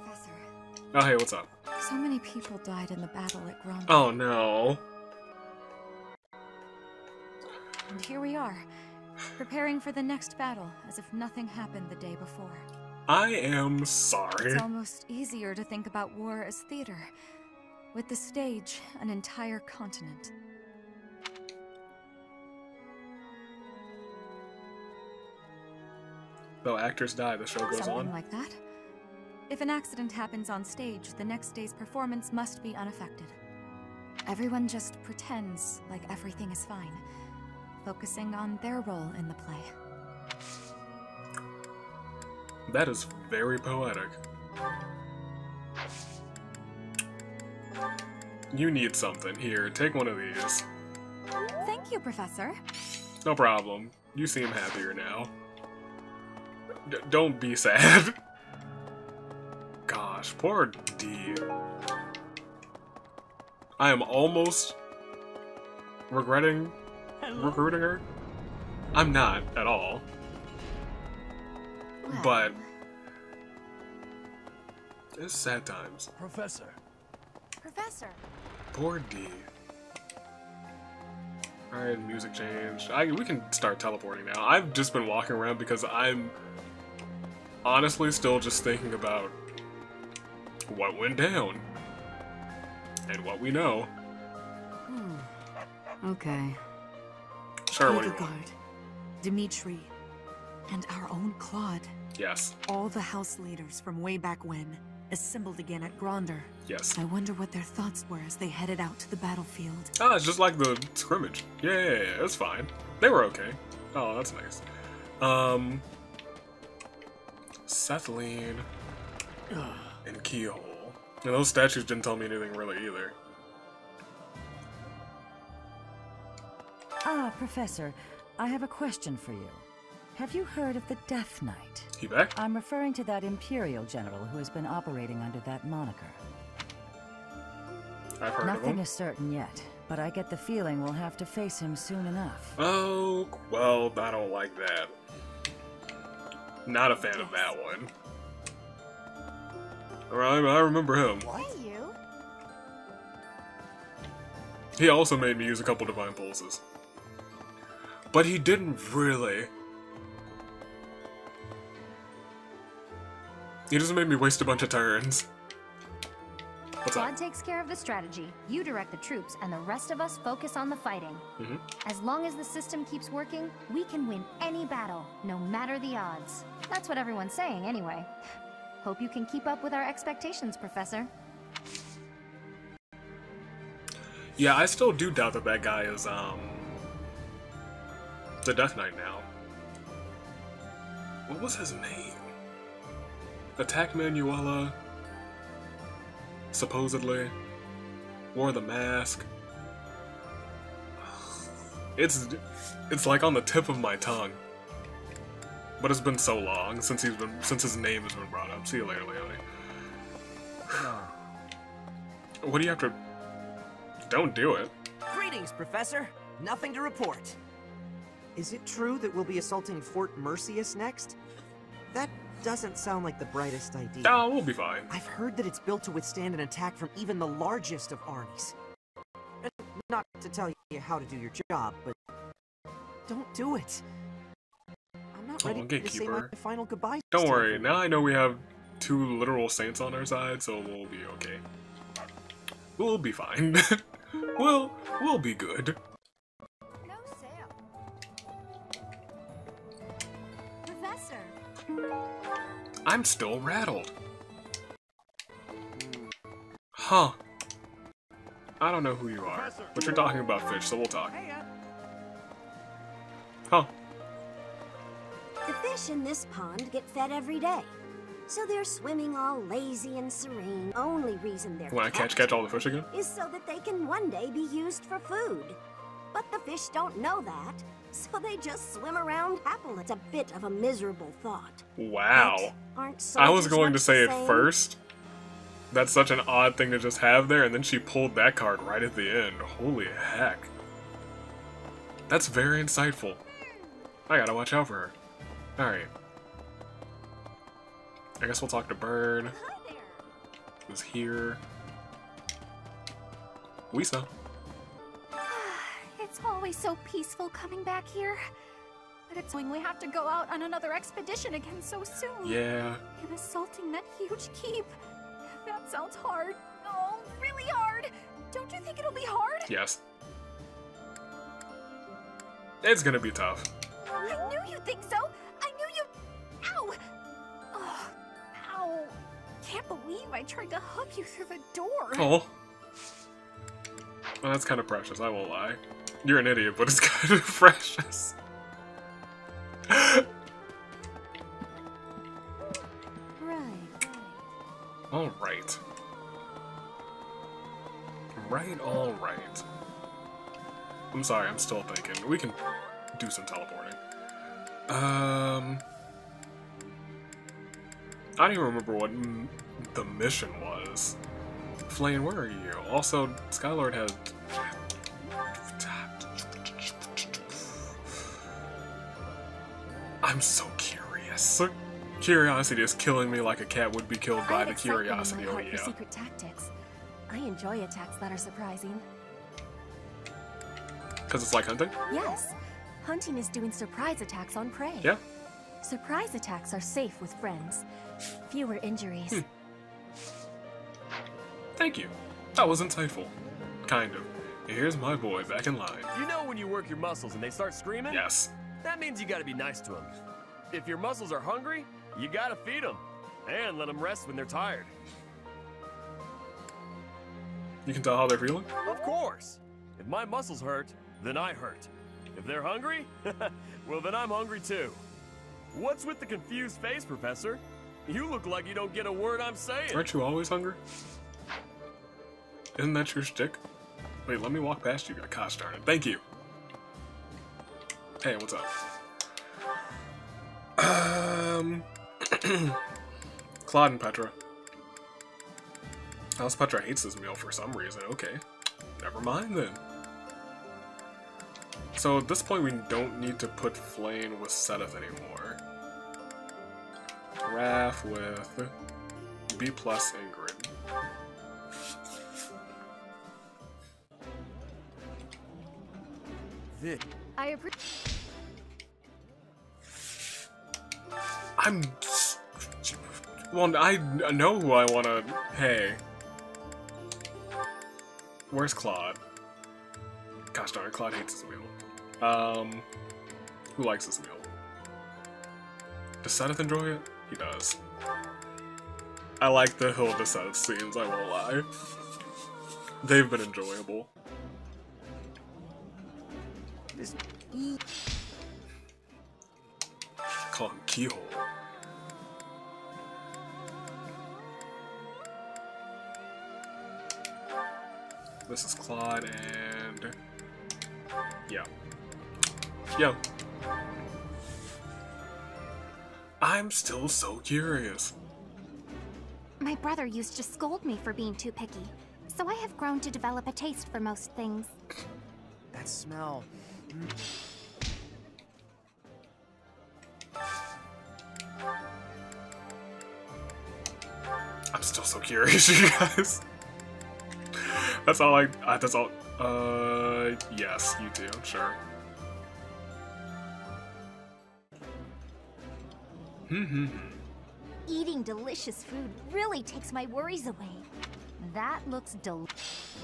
Professor. Oh, hey, what's up? So many people died in the battle at Grande. Oh, no. And here we are, preparing for the next battle, as if nothing happened the day before. I am sorry. It's almost easier to think about war as theater, with the stage an entire continent. Though actors die, the show goes Something on. like that. If an accident happens on stage, the next day's performance must be unaffected. Everyone just pretends like everything is fine, focusing on their role in the play. That is very poetic. You need something. Here, take one of these. Thank you, Professor. No problem. You seem happier now. Don't be sad. Gosh, poor D. I am almost regretting recruiting her. I'm not at all. Well. But it's sad times. Professor. Professor. Poor D. Alright, music changed. We can start teleporting now. I've just been walking around because I'm honestly still just thinking about what went down and what we know. Okay. Sure, what do you want? Hildegard, Dimitri, and our own Claude. Yes. All the house leaders from way back when assembled again at Gronder. Yes. I wonder what their thoughts were as they headed out to the battlefield. Ah, it's just like the scrimmage. Yeah, it's fine. They were okay. Oh, that's nice. Cethylene and Keyhole. And those statues didn't tell me anything really either. Ah, Professor, I have a question for you. Have you heard of the Death Knight? He back? I'm referring to that Imperial general who has been operating under that moniker. I've heard of him. Nothing is certain yet, but I get the feeling we'll have to face him soon enough. Oh, well, I don't like that. Not a fan of that one. I remember him. Hey, you. He also made me use a couple Divine Pulses. But he didn't really. He just made me waste a bunch of turns. What's Claude up? takes care of the strategy, you direct the troops, and the rest of us focus on the fighting. As long as the system keeps working, we can win any battle, no matter the odds. That's what everyone's saying, anyway. Hope you can keep up with our expectations, Professor. Yeah, I still do doubt that that guy is, the Death Knight now. What was his name? Attacked Manuela. Supposedly. Wore the mask. It's like on the tip of my tongue. But it's been so long since his name has been brought up. See you later, Leone. What do you have to... Don't do it. Greetings, Professor. Nothing to report. Is it true that we'll be assaulting Fort Mercius next? That doesn't sound like the brightest idea. Oh, we'll be fine. I've heard that it's built to withstand an attack from even the largest of armies. Not to tell you how to do your job, but don't do it. I'm not ready to say my final goodbyes. Don't worry, now I know we have 2 literal saints on our side, so we'll be okay. We'll be fine. we'll be good. No sale. Professor. I'm still rattled. Huh. I don't know who you are, but you're talking about fish, so we'll talk. Huh. The fish in this pond get fed every day. So they're swimming all lazy and serene. Only reason they're When I catch all the fish again? is so that they can one day be used for food. But the fish don't know that, so they just swim around happily. It's a bit of a miserable thought. Wow. Aren't I was soldiers going to much say the it same? first. That's such an odd thing to just have there, and then she pulled that card right at the end. Holy heck. That's very insightful. I gotta watch out for her. Alright. I guess we'll talk to Bird. Who's here. Weesna. It's always so peaceful coming back here. But it's when we have to go out on another expedition again so soon. Yeah. And assaulting that huge keep. That sounds hard. Oh, really hard. Don't you think it'll be hard? Yes. It's gonna be tough. I knew you'd think so. I knew you. Ow! Oh, ow! Can't believe I tried to hug you through the door. Oh. Well, that's kind of precious. I won't lie. You're an idiot, but it's kind of precious. All right. All right. I'm sorry, I'm still thinking. We can do some teleporting. I don't even remember what the mission was. Flame, where are you? Also, Skylord had... I'm so curious. Curiosity is killing me like a cat would be killed by the curiosity. Oh yeah. Secret tactics. I enjoy attacks that are surprising. Because it's like hunting? Yes. Hunting is doing surprise attacks on prey. Yeah. Surprise attacks are safe with friends. Fewer injuries. Thank you. That was insightful. Kind of. Here's my boy back in line. You know when you work your muscles and they start screaming? Yes. That means you gotta be nice to them. If your muscles are hungry, you gotta feed them. And let them rest when they're tired. You can tell how they're feeling? Of course. If my muscles hurt, then I hurt. If they're hungry, well then I'm hungry too. What's with the confused face, Professor? You look like you don't get a word I'm saying. Aren't you always hungry? Isn't that your shtick? Wait, let me walk past you. Gosh darn it. Thank you. Hey, what's up? Claude and Petra. House Petra hates this meal for some reason. Okay. Never mind then. So at this point we don't need to put Flame with Seteth anymore. Raph with B plus Ingrid. I appreciate. Well, I know who I want to... Hey. Where's Claude? Gosh darn it, Claude hates this meal. Who likes this meal? Does Seteth enjoy it? He does. I like the Hilda Seteth scenes, I won't lie. They've been enjoyable. Call him Keyhole. This is Claude and... Yeah. Yo. I'm still so curious. My brother used to scold me for being too picky, so I have grown to develop a taste for most things. That smell... I'm still so curious, you guys. That's all that's all, yes, you do, sure. Eating delicious food really takes my worries away. That looks delicious.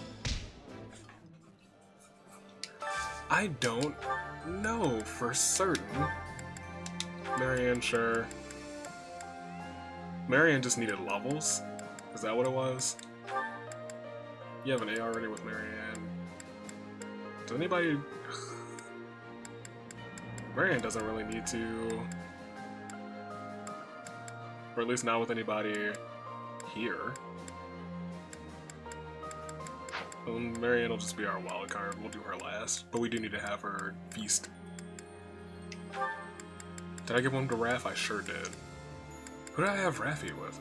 I don't know for certain. Marianne, sure. Marianne just needed levels? Is that what it was? You have an A already with Marianne. Does anybody... Marianne doesn't really need to... Or at least not with anybody here. Marianne will just be our wild card. We'll do her last. But we do need to have her feast. Did I give one to Raph? I sure did. Who did I have Raffi with?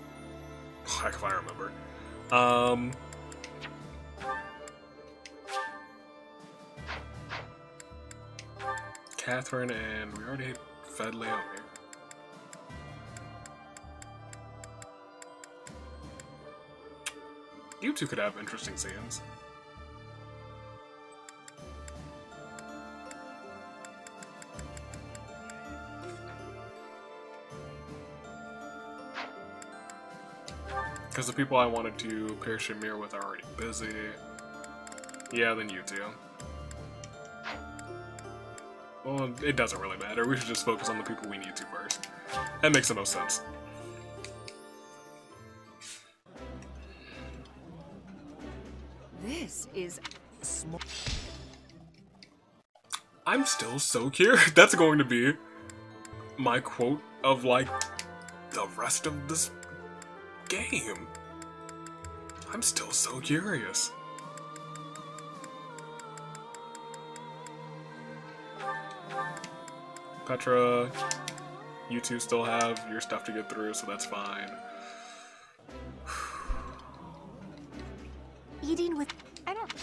Heck if I remember. Catherine, and we already fed Leonie. You two could have interesting scenes. Because the people I wanted to pair Shamir with are already busy. Yeah, then you two. Well, it doesn't really matter. We should just focus on the people we need to first. That makes the most sense. This is small. I'm still so curious. That's going to be my quote of, like, the rest of this game. I'm still so curious. Petra, you two still have your stuff to get through, so that's fine. Eating with... I don't...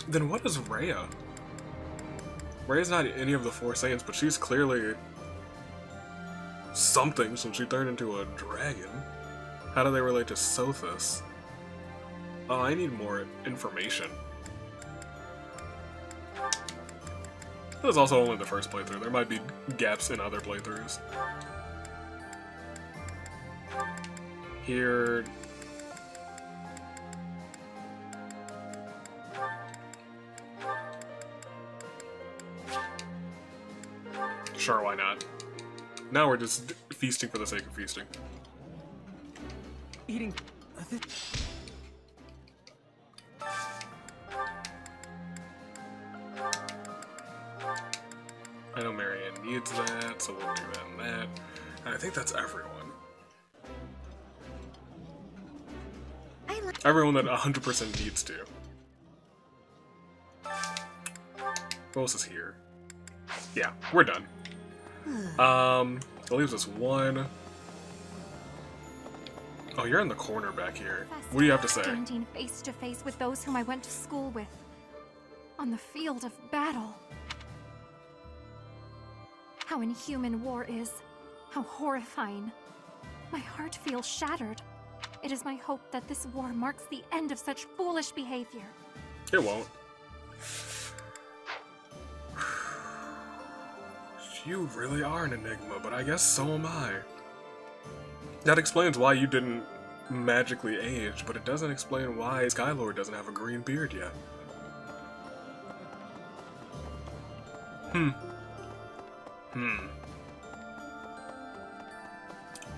Then what is Rhea? Rhea's not any of the Four Saiyans, but she's clearly something since she turned into a dragon. How do they relate to Sothis? Oh, I need more information. This is also only the first playthrough. There might be gaps in other playthroughs. Here... Sure, why not? Now we're just feasting for the sake of feasting. Eating... I know Marianne needs that, so we'll do that and that. And I think that's everyone. Everyone that 100% needs to. Who else is here? Yeah, we're done. That leaves us one. Oh, you're in the corner back here. What do you have to say? Standing face to face with those whom I went to school with. On the field of battle. How inhuman war is. How horrifying. My heart feels shattered. It is my hope that this war marks the end of such foolish behavior. It won't. You really are an enigma, but I guess so am I. That explains why you didn't magically age, but it doesn't explain why Skylord doesn't have a green beard yet.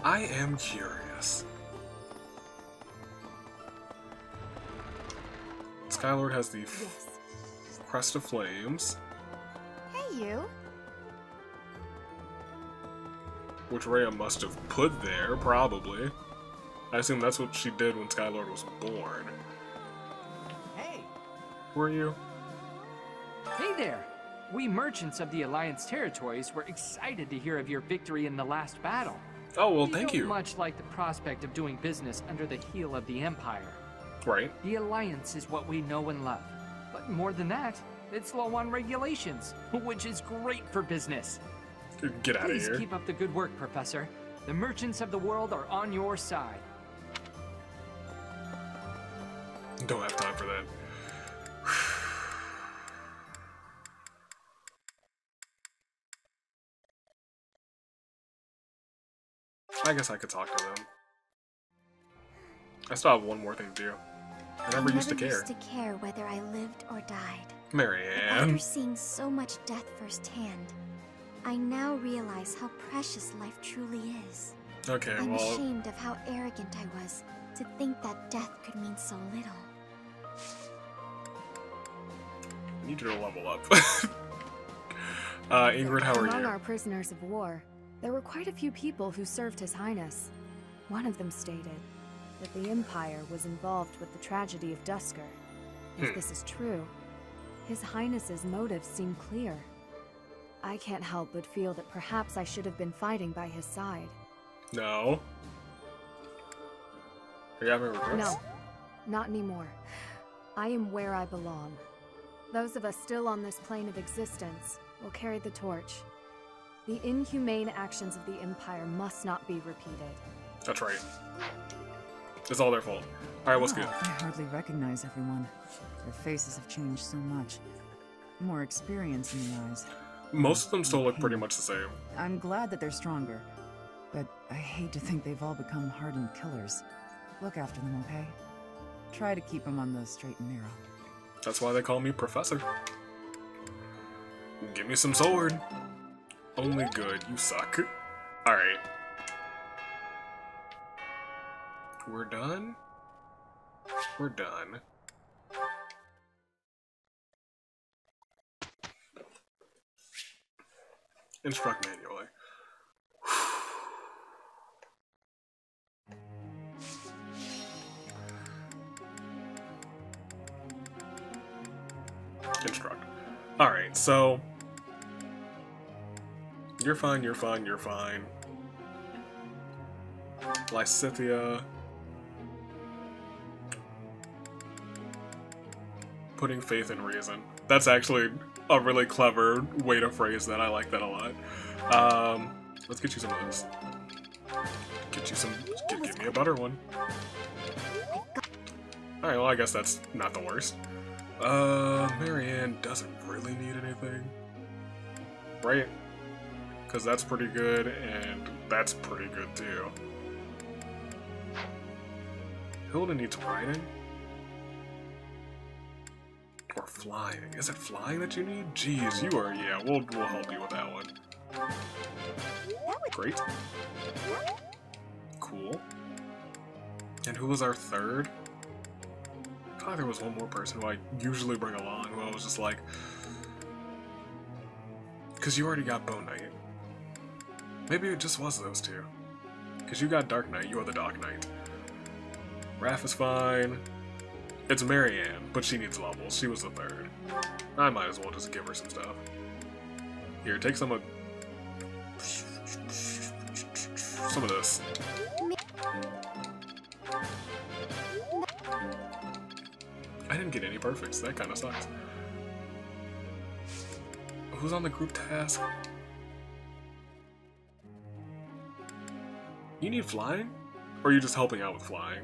I am curious. Skylord has the Crest of Flames. Hey, you. Which Rhea must have put there, probably. I assume that's what she did when Skylord was born. Hey! Who are you? Hey there! We merchants of the Alliance territories were excited to hear of your victory in the last battle. Oh, well, thank you. We don't much like the prospect of doing business under the heel of the Empire. Right. The Alliance is what we know and love. But more than that, it's low on regulations, which is great for business. Get out of here. Please keep up the good work, Professor. The merchants of the world are on your side. Don't have time for that. I guess I could talk to them. I still have one more thing to do. I never used to care. Whether I lived or died. Marianne. After seeing so much death firsthand, I now realize how precious life truly is. Okay, I'm well... ashamed of how arrogant I was to think that death could mean so little. I need you to level up. Ingrid, how are you? Among our prisoners of war, there were quite a few people who served His Highness. One of them stated that the Empire was involved with the tragedy of Dusker. If this is true, His Highness's motives seem clear. I can't help but feel that perhaps I should have been fighting by his side. No. Are you having regrets? No, not anymore. I am where I belong. Those of us still on this plane of existence will carry the torch. The inhumane actions of the Empire must not be repeated. That's right. It's all their fault. Alright, what's good? I hardly recognize everyone. Their faces have changed so much. More experience in the eyes. Most of them still look pretty much the same. I'm glad that they're stronger, but I hate to think they've all become hardened killers. Look after them, okay? Try to keep them on the straight and narrow. That's why they call me Professor. Give me some sword. Only good, you suck. Alright. We're done? We're done. Instruct manually. Instruct. Alright, so... You're fine, you're fine, you're fine. Lysithia. Putting faith in reason. That's actually a really clever way to phrase that. I like that a lot. Let's get you some of this. Get you some... Give me a butter one. Alright, well I guess that's not the worst. Marianne doesn't really need anything. Right? Because that's pretty good, and that's pretty good too. Hilda needs riding? Or flying. Is it flying that you need? Jeez, you are... Yeah, we'll help you with that one. Great. Cool. And who was our third? I thought there was one more person who I usually bring along who I was just like... Because you already got Bone Knight. Maybe it just was those two. Because you got Dark Knight, you are the Dark Knight. Raph is fine. It's Marianne, but she needs levels. She was the third. I might as well just give her some stuff. Here, take some of this. I didn't get any perfects. That kind of sucks. Who's on the group task? You need flying? Or are you just helping out with flying?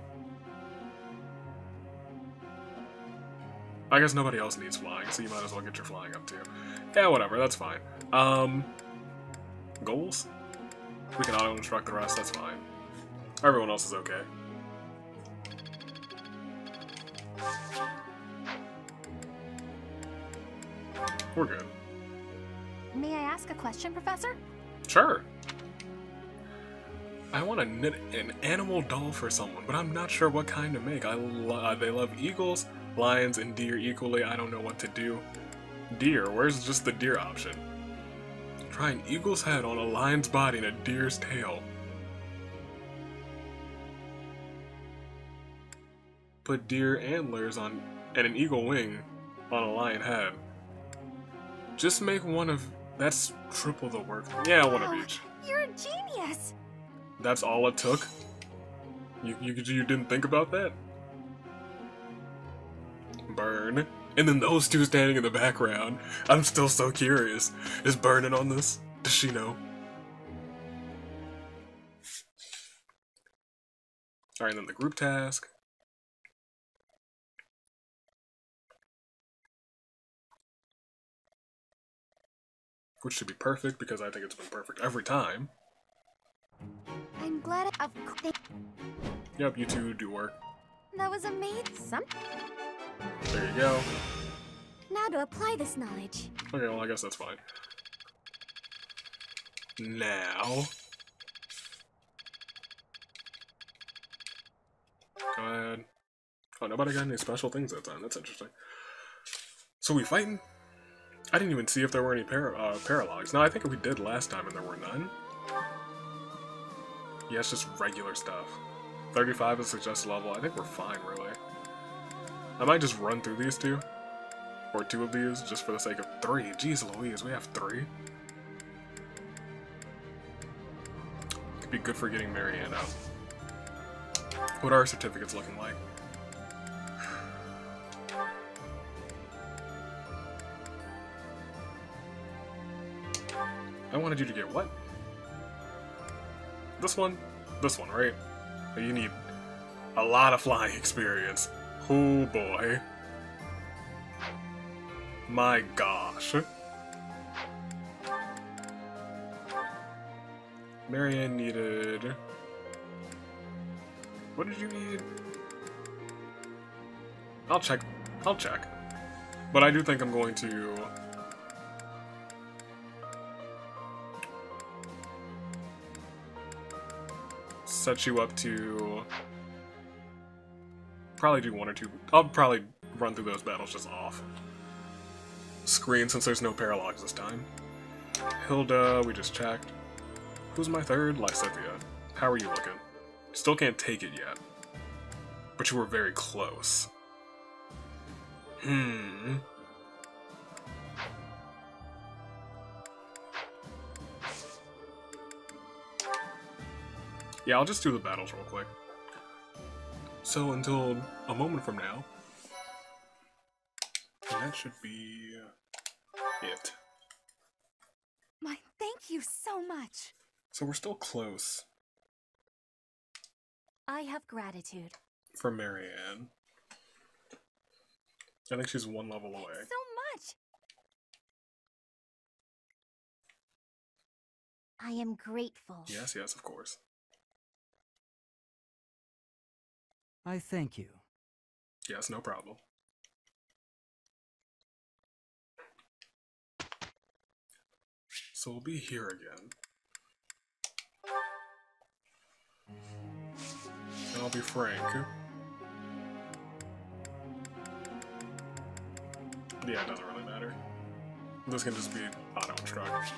I guess nobody else needs flying, so you might as well get your flying up too. Yeah, whatever, that's fine. Goals? We can auto-instruct the rest, that's fine. Everyone else is okay. We're good. May I ask a question, Professor? Sure. I want to knit an animal doll for someone, but I'm not sure what kind to make. They love eagles, lions, and deer equally. I don't know what to do. Deer, where's just the deer option? Try an eagle's head on a lion's body and a deer's tail. Put deer antlers on and an eagle wing on a lion head. Just make one of... That's triple the work. Yeah, one of each. You're a genius! That's all it took? You didn't think about that? Burn. And then those two standing in the background. I'm still so curious. Is Burn in on this? Does she know? Alright, then the group task. Which should be perfect, because I think it's been perfect every time. I'm glad Yep, you two do work. that was amazing. There you go. Now to apply this knowledge. Okay, well, I guess that's fine. Now... Go ahead. Oh, nobody got any special things that time. That's interesting. So we fighting? I didn't even see if there were any paralogs. No, I think we did last time and there were none. Yeah, it's just regular stuff. 35 is suggested level. I think we're fine, really. I might just run through these two. Or two of these, just for the sake of 3. Jeez Louise, we have 3. Could be good for getting Marianne out. What are our certificates looking like? I wanted you to get what? This one? This one, right? You need a lot of flying experience. Oh boy. My gosh. Marianne needed... What did you need? I'll check. I'll check. But I do think I'm going to... set you up to... probably do one or two... I'll probably run through those battles just off screen since there's no paralogs this time. Hilda, we just checked. Who's my third? Lysithia. How are you looking? Still can't take it yet. But you were very close. Yeah, I'll just do the battles real quick. So until a moment from now, that should be it. My thank you so much. So we're still close I have gratitude. for Marianne. I think she's one level away. So much. I am grateful. Yes, yes, of course. I thank you. Yes, no problem. So we'll be here again. And I'll be frank. Yeah, it doesn't really matter. This can just be auto-instruct.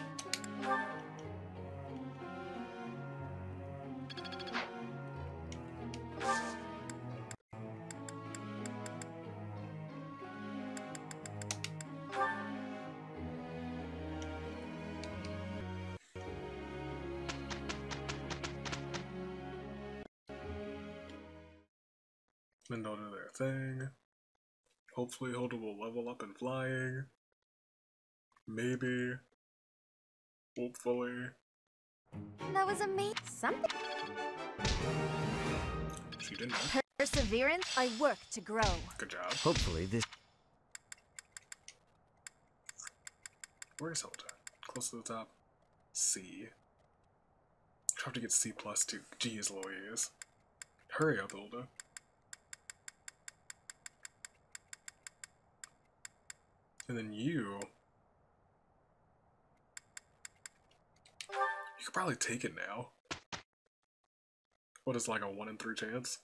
Then they'll do their thing. Hopefully Hilda will level up in flying. Maybe. Hopefully. That was amazing. Something. She didn't. Perseverance. I work to grow. Good job. Hopefully this... Where's Hilda? Close to the top. C. I have to get C+ too. Jeez Louise. Hurry up, Hilda. And then you could probably take it now. What is like a 1 in 3 chance?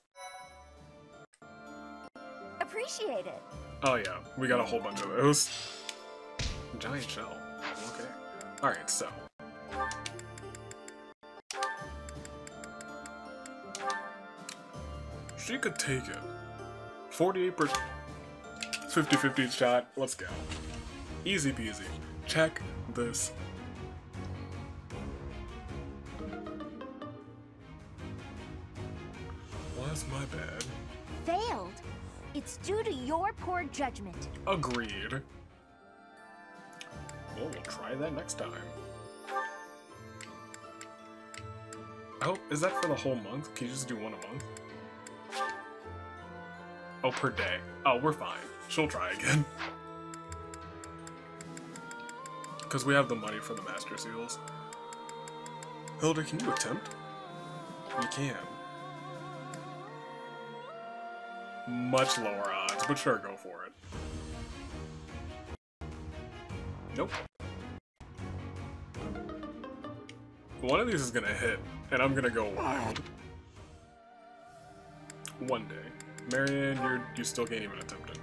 Appreciate it. Oh yeah, we got a whole bunch of those. Giant shell. Okay. Alright, so. She could take it. 48%. 50-50 shot. Let's go. Easy peasy. Check this. Was my bad. Failed. It's due to your poor judgment. Agreed. Well, we'll try that next time. Oh, is that for the whole month? Can you just do one a month? Oh, per day. Oh, we're fine. She'll try again. Because we have the money for the Master Seals. Hilda, can you attempt? You can. Much lower odds, but sure, go for it. Nope. One of these is gonna hit, and I'm gonna go wild. One day. Marianne, you still can't even attempt it.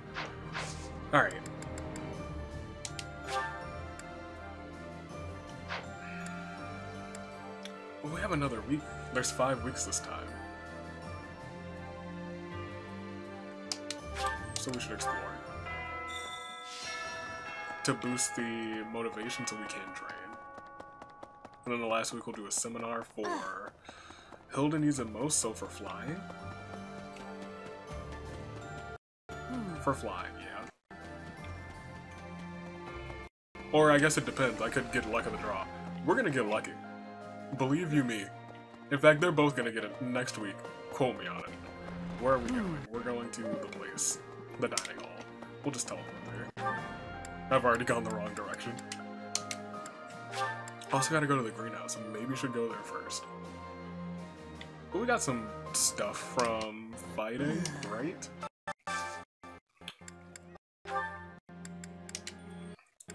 Alright. Well, we have another week. There's 5 weeks this time. So we should explore. To boost the motivation so we can train. And then the last week we'll do a seminar for... Hilda needs it most, so for flying? For flying, yeah. Or I guess it depends. I could get luck of the draw. We're gonna get lucky. Believe you me. In fact, they're both gonna get it next week. Quote me on it. Where are we going? We're going to the place. The dining hall. We'll just teleport there. I've already gone the wrong direction. Also gotta go to the greenhouse. Maybe should go there first. But we got some stuff from fighting, right?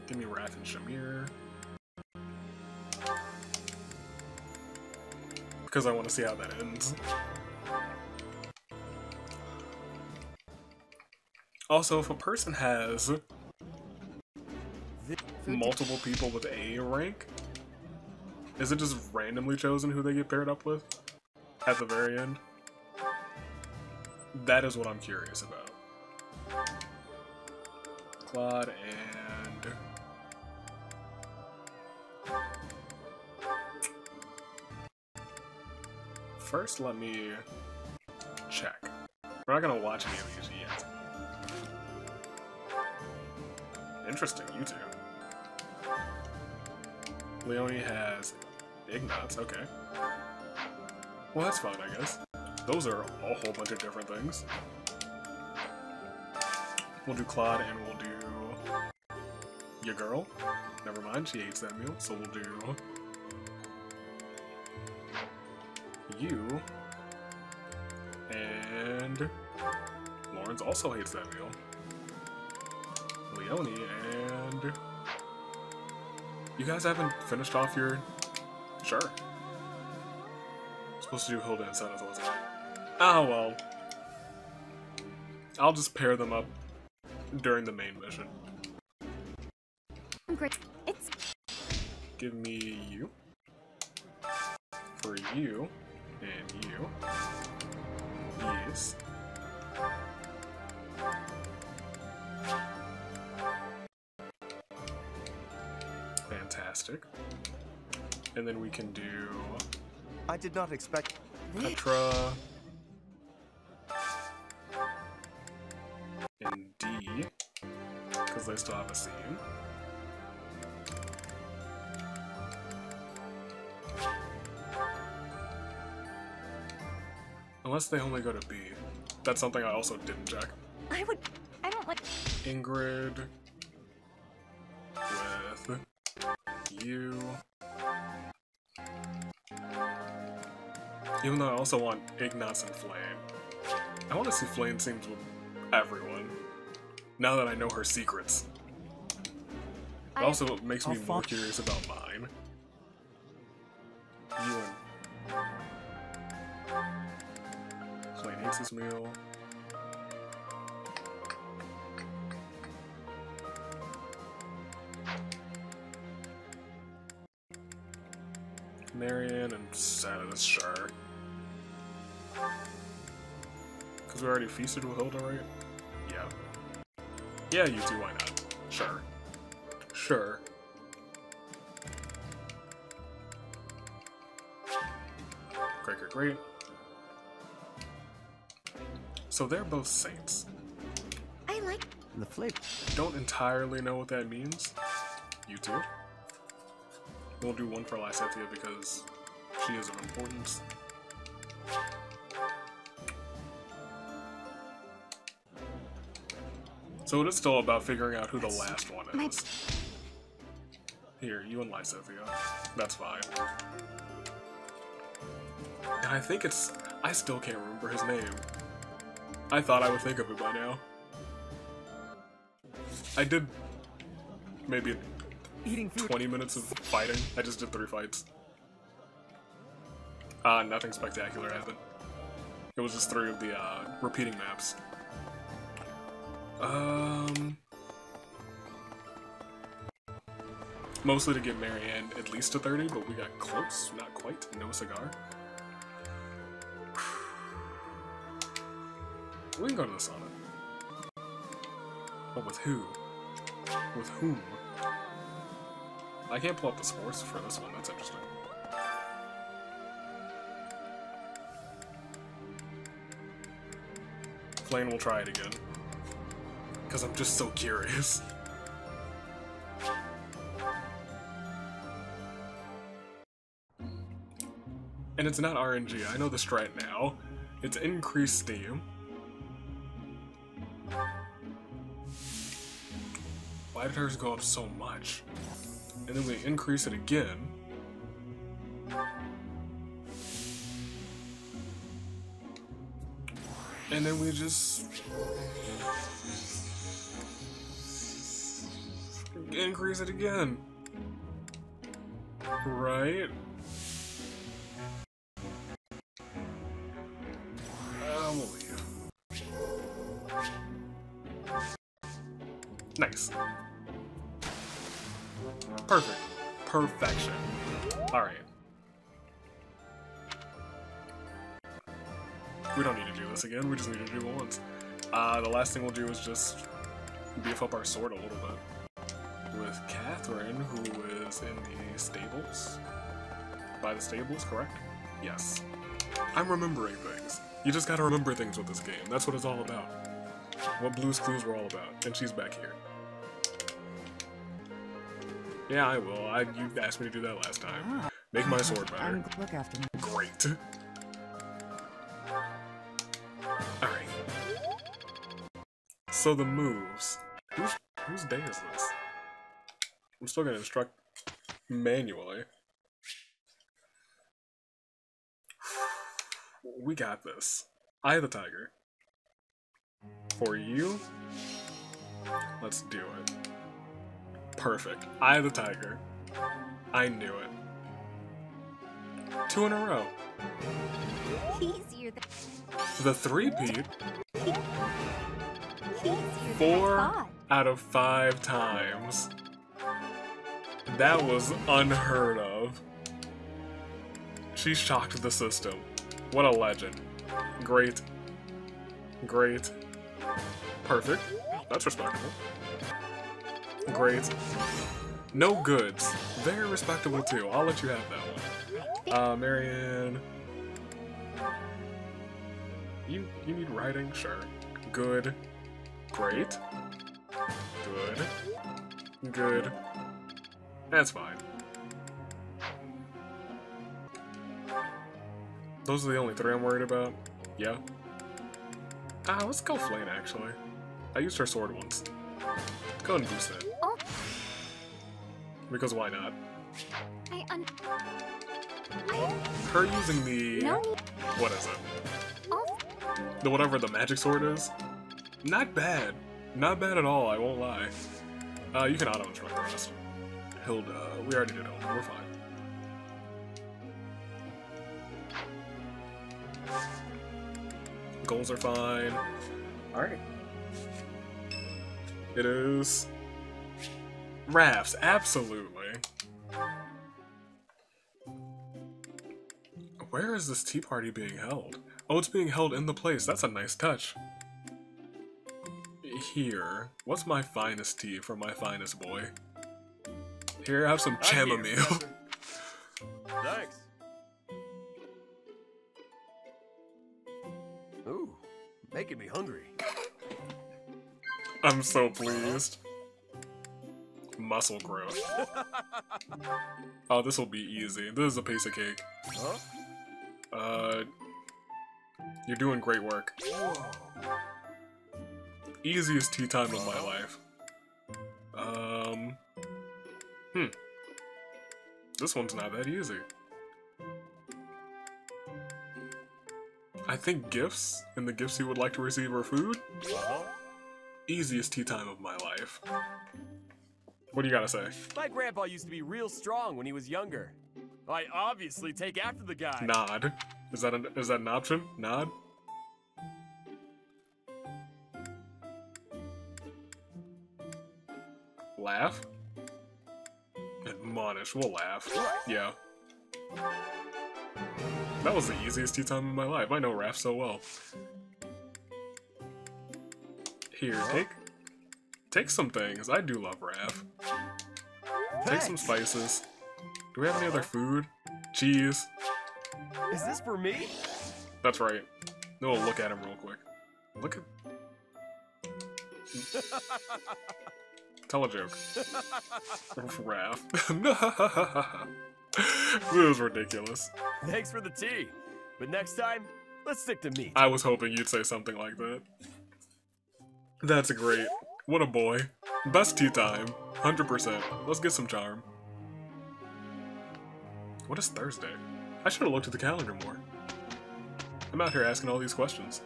Give me Wrath and Shamir. Because I want to see how that ends. Also, if a person has multiple people with A rank, is it just randomly chosen who they get paired up with at the very end? That is what I'm curious about. Claude and... First, let me check. We're not gonna watch any of these yet. Interesting, you two. Leonie has Ignatz, okay. Well, that's fine, I guess. Those are a whole bunch of different things. We'll do Claude and we'll do your girl. Never mind, she hates that meal, so we'll do you. And Lawrence also hates that meal. Leonie and... You guys haven't finished off your... Sure. I'm supposed to do Hilda and Senna's, wasn't I? Oh well. I'll just pair them up during the main mission. Great. It's... Give me you. For you. And you. Yes. Fantastic. And then we can do... I did not expect... Petra. And D. Because they still have a scene. Unless they only go to B. That's something I also didn't check. I don't like... Ingrid. With... you. Even though I also want Ignatz and Flame. I want to see Flame scenes with everyone. Now that I know her secrets. It also makes me more curious about mine. You and... Flame hates this meal. Marianne and Satis, sure. Because we already feasted with Hilda, right? Yeah. Yeah, you two, why not? Sure. Sure. Great, great, great. So they're both saints. I like... The flavor. Don't entirely know what that means. You two. We'll do one for Lysethia because she is of importance. So it is still about figuring out who the last one is. Here, you and Lysethia. That's fine. And I think it's... I still can't remember his name. I thought I would think of it by now. I did maybe 20 minutes of fighting. I just did 3 fights. Nothing spectacular happened. It was just 3 of the repeating maps. Mostly to get Marianne at least to 30, but we got close. Not quite. No cigar. We can go to the sauna. But with who? With whom? I can't pull up the scores for this one. That's interesting. Flame will try it again. Because I'm just so curious. And it's not RNG, I know the strat now. It's increased steam. Why did hers go up so much? And then we increase it again. And then we just increase it again. Right? We'll leave. Nice. Perfect. Perfection. Alright. We don't need to do this again, we just need to do it once. The last thing we'll do is just beef up our sword a little bit. With Catherine, who is in the stables. By the stables, correct? Yes. I'm remembering things. You just gotta remember things with this game. That's what it's all about. What Blue's Clues were all about. And she's back here. Yeah, I will. You asked me to do that last time. Make my sword better. Look after me. Great. Alright. So the moves. Whose day is this? I'm still gonna instruct manually. We got this. Eye of the Tiger. For you, let's do it. Perfect. Eye of the Tiger. I knew it. 2 in a row. Easier than The 3-peat. 4 out of 5 times. That was unheard of. She shocked the system. What a legend. Great. Great. Perfect. That's respectable. Great. No goods. Very respectable too. I'll let you have that one. Marianne. You need writing? Sure. Good. Great. Good. Good. That's fine. Those are the only 3 I'm worried about. Yeah. Let's go Flame, actually. I used her sword once. Go and boost it. Because why not? Her using the... What is it? The whatever the magic sword is? Not bad. Not bad at all, I won't lie. You can auto-instruct the rest. Hilda. We already did Hilda. We're fine. Goals are fine. Alright. It is... Rafts, absolutely. Where is this tea party being held? Oh, it's being held in the place. That's a nice touch. Here. What's my finest tea for my finest boy? Here, have some chamomile. Thanks. Ooh, making me hungry. I'm so pleased. Muscle growth. Oh, this will be easy. This is a piece of cake. Huh? You're doing great work. Whoa. Easiest tea time of my life. This one's not that easy. I think gifts, and the gifts you would like to receive are food? Easiest tea time of my life. What do you gotta say? My grandpa used to be real strong when he was younger. I obviously take after the guy. Nod. Is that an option? Nod? Laugh? Admonish. We'll laugh. Yeah. That was the easiest tea time of my life. I know Raph so well. Here, take some things. I do love Raph. Take some spices. Do we have any other food? Cheese. Is this for me? That's right. No, we'll look at him real quick. Look at... Tell a joke. Raph. This is ridiculous. Thanks for the tea, but next time, let's stick to meat. I was hoping you'd say something like that. That's great. What a boy. Best tea time. 100%. Let's get some charm. What is Thursday? I should have looked at the calendar more. I'm out here asking all these questions.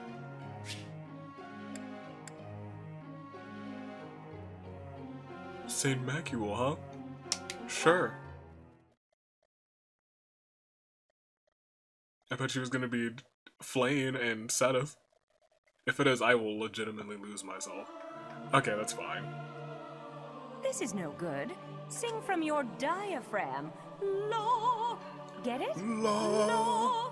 St. Macule, huh? Sure. I bet she was gonna be Flane and Sedith. If it is, I will legitimately lose myself. Okay, that's fine. This is no good. Sing from your diaphragm. Law. Get it? Law.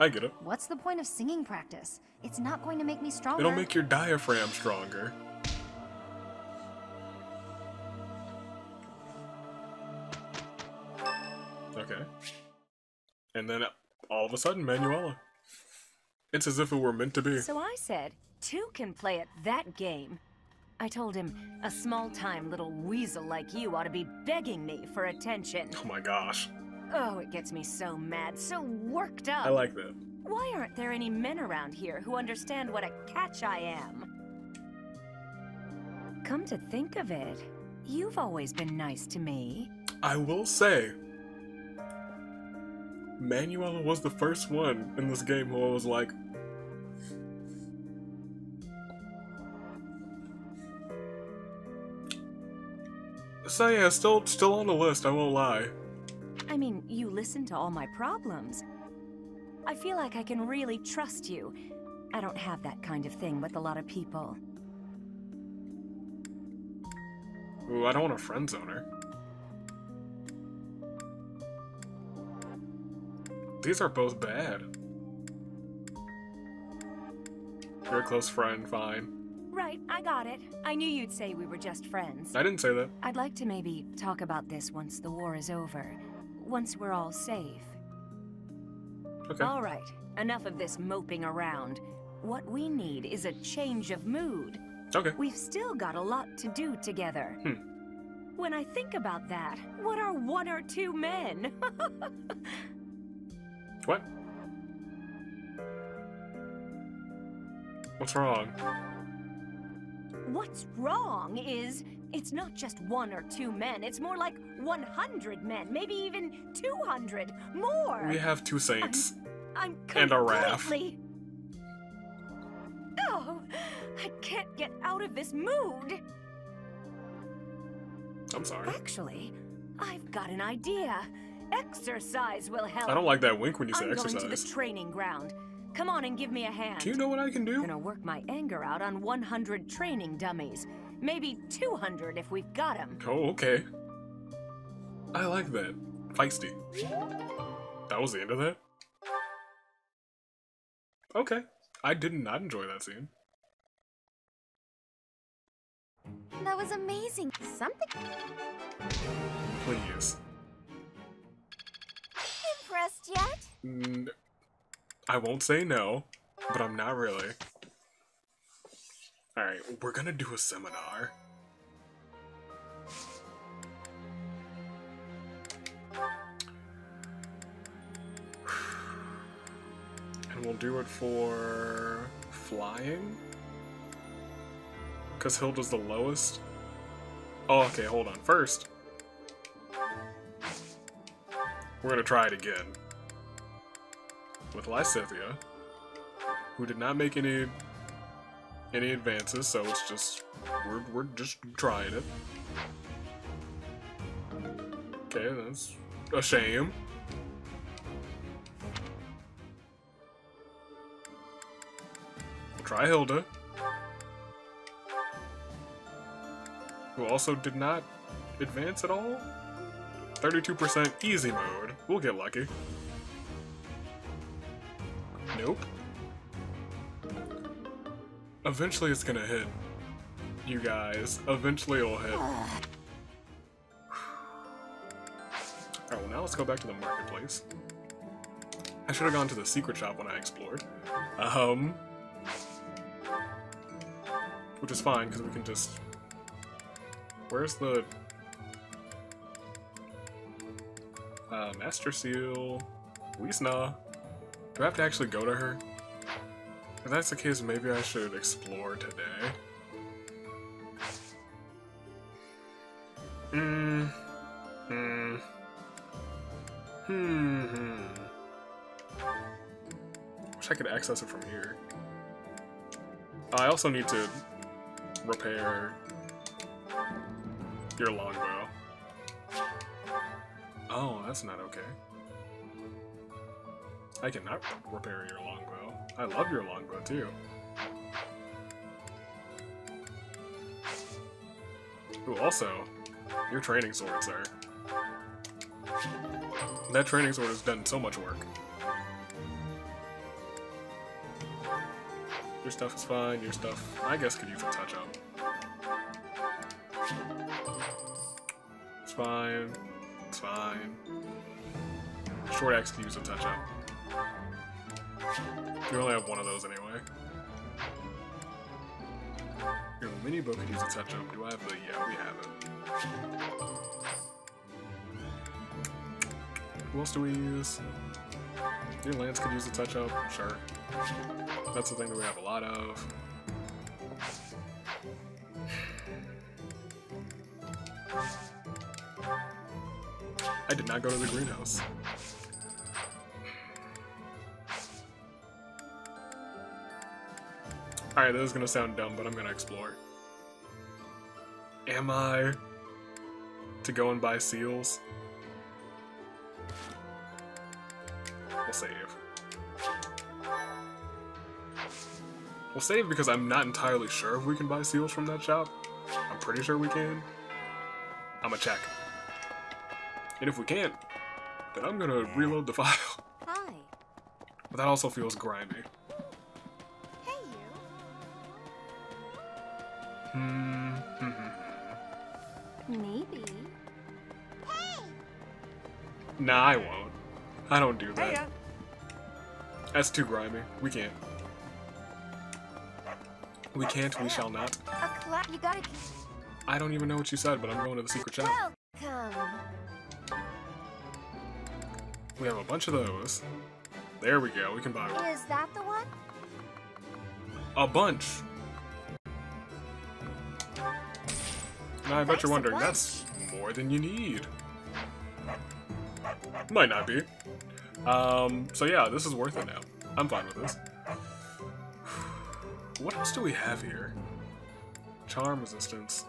I get it. What's the point of singing practice? It's not going to make me stronger. It'll make your diaphragm stronger. Okay. And then all of a sudden, Manuela. It's as if it were meant to be. So I said, two can play at that game. I told him, a small-time little weasel like you ought to be begging me for attention. Oh my gosh. Oh, it gets me so mad, so worked up. I like that. Why aren't there any men around here who understand what a catch I am? Come to think of it, you've always been nice to me. I will say, Manuela was the first one in this game who I was like, so yeah, still on the list, I won't lie. I mean, you listen to all my problems. I feel like I can really trust you. I don't have that kind of thing with a lot of people. Ooh, I don't want to friend zone her. These are both bad. You're a close friend, fine. Right, I got it. I knew you'd say we were just friends. I didn't say that. I'd like to maybe talk about this once the war is over. Once we're all safe. Okay. All right, enough of this moping around. What we need is a change of mood. Okay. We've still got a lot to do together. When I think about that, what are one or two men? What? What's wrong? What's wrong is, it's not just one or two men, it's more like 100 men, maybe even 200, more! We have two saints. I'm and a raft. completely... Oh, I can't get out of this mood! I'm sorry. Actually, I've got an idea. Exercise will help. I don't like that wink when you say I'm exercise. going to the training ground. Come on and give me a hand. Do you know what I can do? I'm gonna work my anger out on 100 training dummies. Maybe 200 if we've got them. Oh, okay. I like that. Feisty. That was the end of that? Okay. I did not enjoy that scene. That was amazing. Something... Please. Impressed yet? I won't say no, but I'm not really. Alright, we're gonna do a seminar. And we'll do it for flying? Because Hilda's the lowest? Oh, okay, hold on. First, we're gonna try it again. With Lysithia, who did not make any advances, so it's just we're just trying it. Okay, that's a shame. We'll try Hilda, who also did not advance at all. 32% easy mode. We'll get lucky. Nope. Eventually it's gonna hit. You guys. Eventually it'll hit. Alright, well now let's go back to the marketplace. I should have gone to the secret shop when I explored. Which is fine, because we can just... Where's the... Master Seal. Wiesna. Do I have to actually go to her? If that's the case, maybe I should explore today. Wish I could access it from here. I also need to repair your longbow. Oh, that's not okay. I cannot repair your longbow. I love your longbow too. Ooh, also, your training sword, sir. That training sword has done so much work. Your stuff is fine, your stuff, I guess, could use a touch-up. It's fine. It's fine. Short axe could use a touch-up. You only have one of those anyway. Your mini bow could use a touch-up. Do I have the... Yeah, we have it. Who else do we use? Your lance could use a touch-up. Sure. That's the thing that we have a lot of. I did not go to the greenhouse. Alright, this is gonna sound dumb, but I'm gonna explore. Am I to go and buy seals? We'll save. We'll save because I'm not entirely sure if we can buy seals from that shop. I'm pretty sure we can. I'm gonna check. And if we can't, then I'm gonna reload the file. Hi. But that also feels grimy. Maybe. Nah, I won't. I don't do that. That's too grimy. We can't. We can't, we shall not. You gotta... I don't even know what you said, but I'm going to the secret channel. Welcome. We have a bunch of those. There we go, we can buy one. Is that the one? A bunch! Now I bet you're wondering, that's more than you need. Might not be. So yeah, this is worth it now. I'm fine with this. What else do we have here? Charm resistance.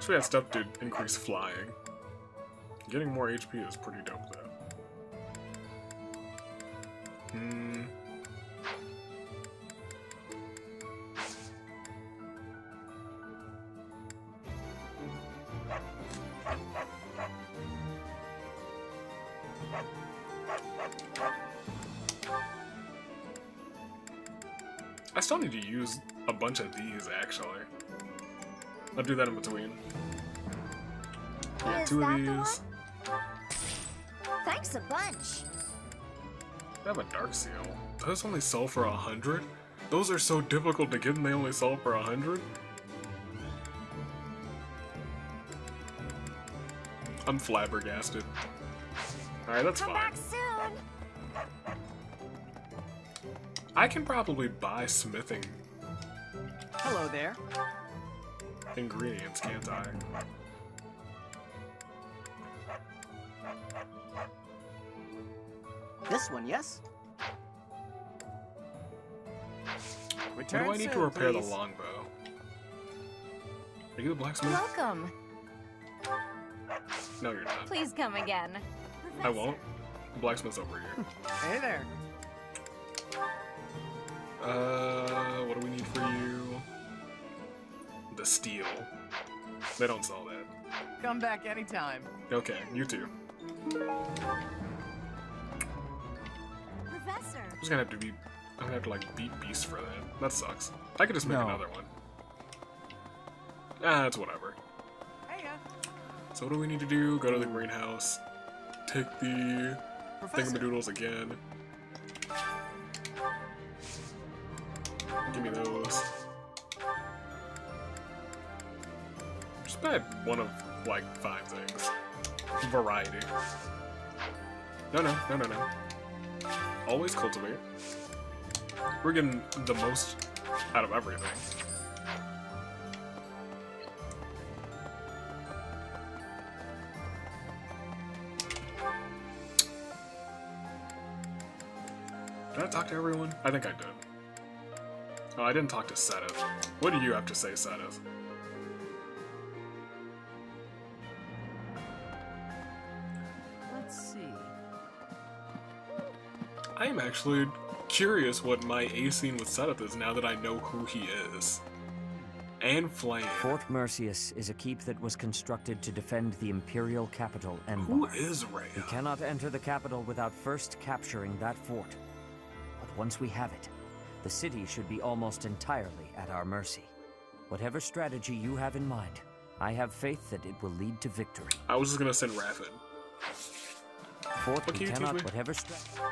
So we have stuff to increase flying. Getting more HP is pretty dope though. I still need to use a bunch of these, actually. I'll do that in between. Yeah, two of these. Thanks a bunch. I have a dark seal. Those only sell for 100? Those are so difficult to get and they only sell for 100? I'm flabbergasted. Alright, that's fine. Back soon. I can probably buy smithing Hello there. ingredients, can't I? This one, yes? What do I need to repair the longbow? Are you the blacksmith? Welcome. No, you're not. Please come again. I won't. The blacksmith's over here. Hey there. What do we need for you? The steel. They don't sell that. Come back anytime. Okay, you too. Professor. I'm just gonna have to be. I'm gonna have to like beat beasts for that. That sucks. I could just make another one. Ah, it's whatever. So what do we need to do? Go to the greenhouse. Take the thingamadoodles again. Give me those. Just buy one of like 5 things. variety. No. Always cultivate. We're getting the most out of everything. Did I talk to everyone? I think I did. Oh, I didn't talk to Sedith. What do you have to say, Sedith? Let's see. I am actually curious what my A scene with Sedith is now that I know who he is. And Flame. Fort Mercius is a keep that was constructed to defend the Imperial capital, Emblem. Who is Rhea? We cannot enter the capital without first capturing that fort. But once we have it, the city should be almost entirely at our mercy. Whatever strategy you have in mind, I have faith that it will lead to victory. I was just gonna send Raffin. Fort, we cannot, whatever strategy.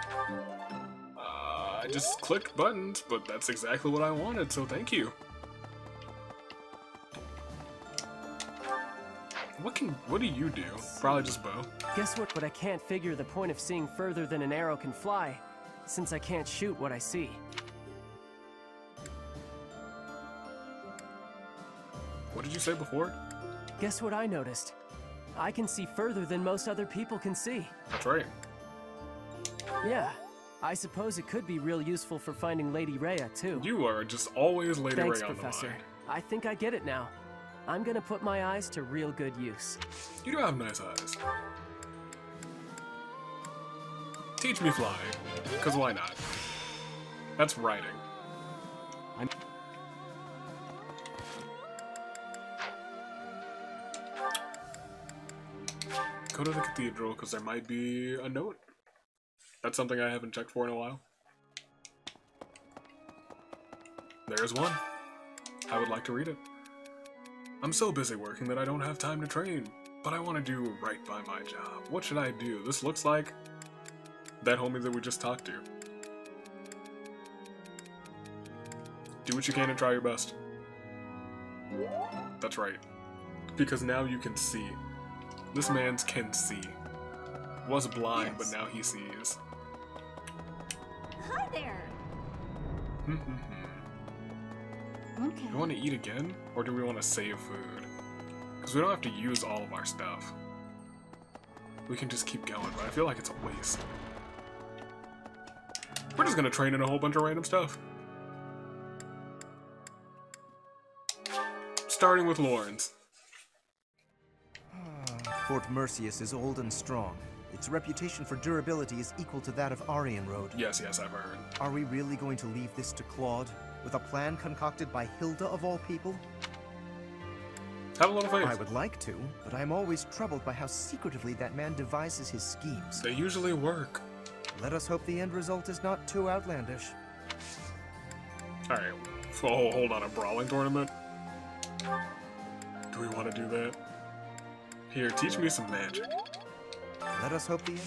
I just clicked buttons, but that's exactly what I wanted, so thank you. What do you do? Probably just bow. Guess what? But I can't figure the point of seeing further than an arrow can fly, since I can't shoot what I see. What did you say before? Guess what I noticed? I can see further than most other people can see. That's right. Yeah, I suppose it could be real useful for finding Lady Rhea, too. You are just always Lady Rhea on the mind. Thanks, Professor. I think I get it now. I'm gonna put my eyes to real good use. You do have nice eyes. Teach me flying, because why not? That's writing. Go to the cathedral, because there might be a note. That's something I haven't checked for in a while. There's one. I would like to read it. I'm so busy working that I don't have time to train, but I want to do right by my job. What should I do? This looks like that homie that we just talked to. Do what you can and try your best. That's right. Because now you can see. This man's can see. Was blind, yes. But now he sees. Hi there. Okay. Do we want to eat again, or do we want to save food? Because we don't have to use all of our stuff. We can just keep going, but I feel like it's a waste. We're just gonna train in a whole bunch of random stuff. Starting with Lawrence. Fort Mercius is old and strong. Its reputation for durability is equal to that of Aryan Road. Yes, I've heard. Are we really going to leave this to Claude? With a plan concocted by Hilda of all people? Have a little faith. I would like to, but I'm always troubled by how secretively that man devises his schemes. They usually work. Let us hope the end result is not too outlandish. Alright, oh, hold on, a brawling tournament? Do we want to do that? Here, teach me some magic. Let us hope the end...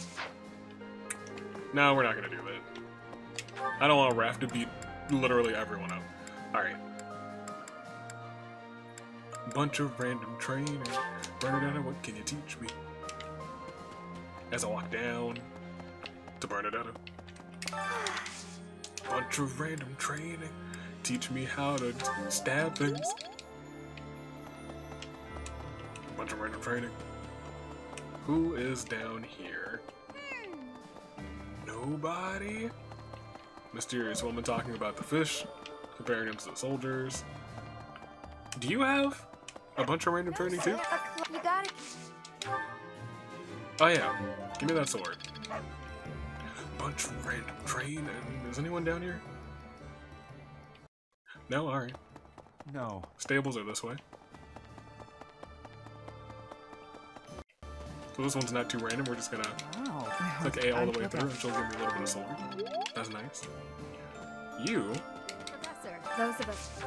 No, we're not gonna do that. I don't want Raph to beat literally everyone up. Alright. Bunch of random training. Bernadetta, what can you teach me? As I walk down to Bernadetta. Bunch of random training. Teach me how to stab things. Bunch of random training. Who is down here? Nobody? Mysterious woman talking about the fish, comparing him to the soldiers. Do you have a bunch of random training too? You got it. Oh yeah, give me that sword. Bunch of random training. Is anyone down here? No? Alright. No. Stables are this way. So this one's not too random, we're just gonna click A all the way through and she'll give me a little bit of sword. That's nice. You? Professor, those of us...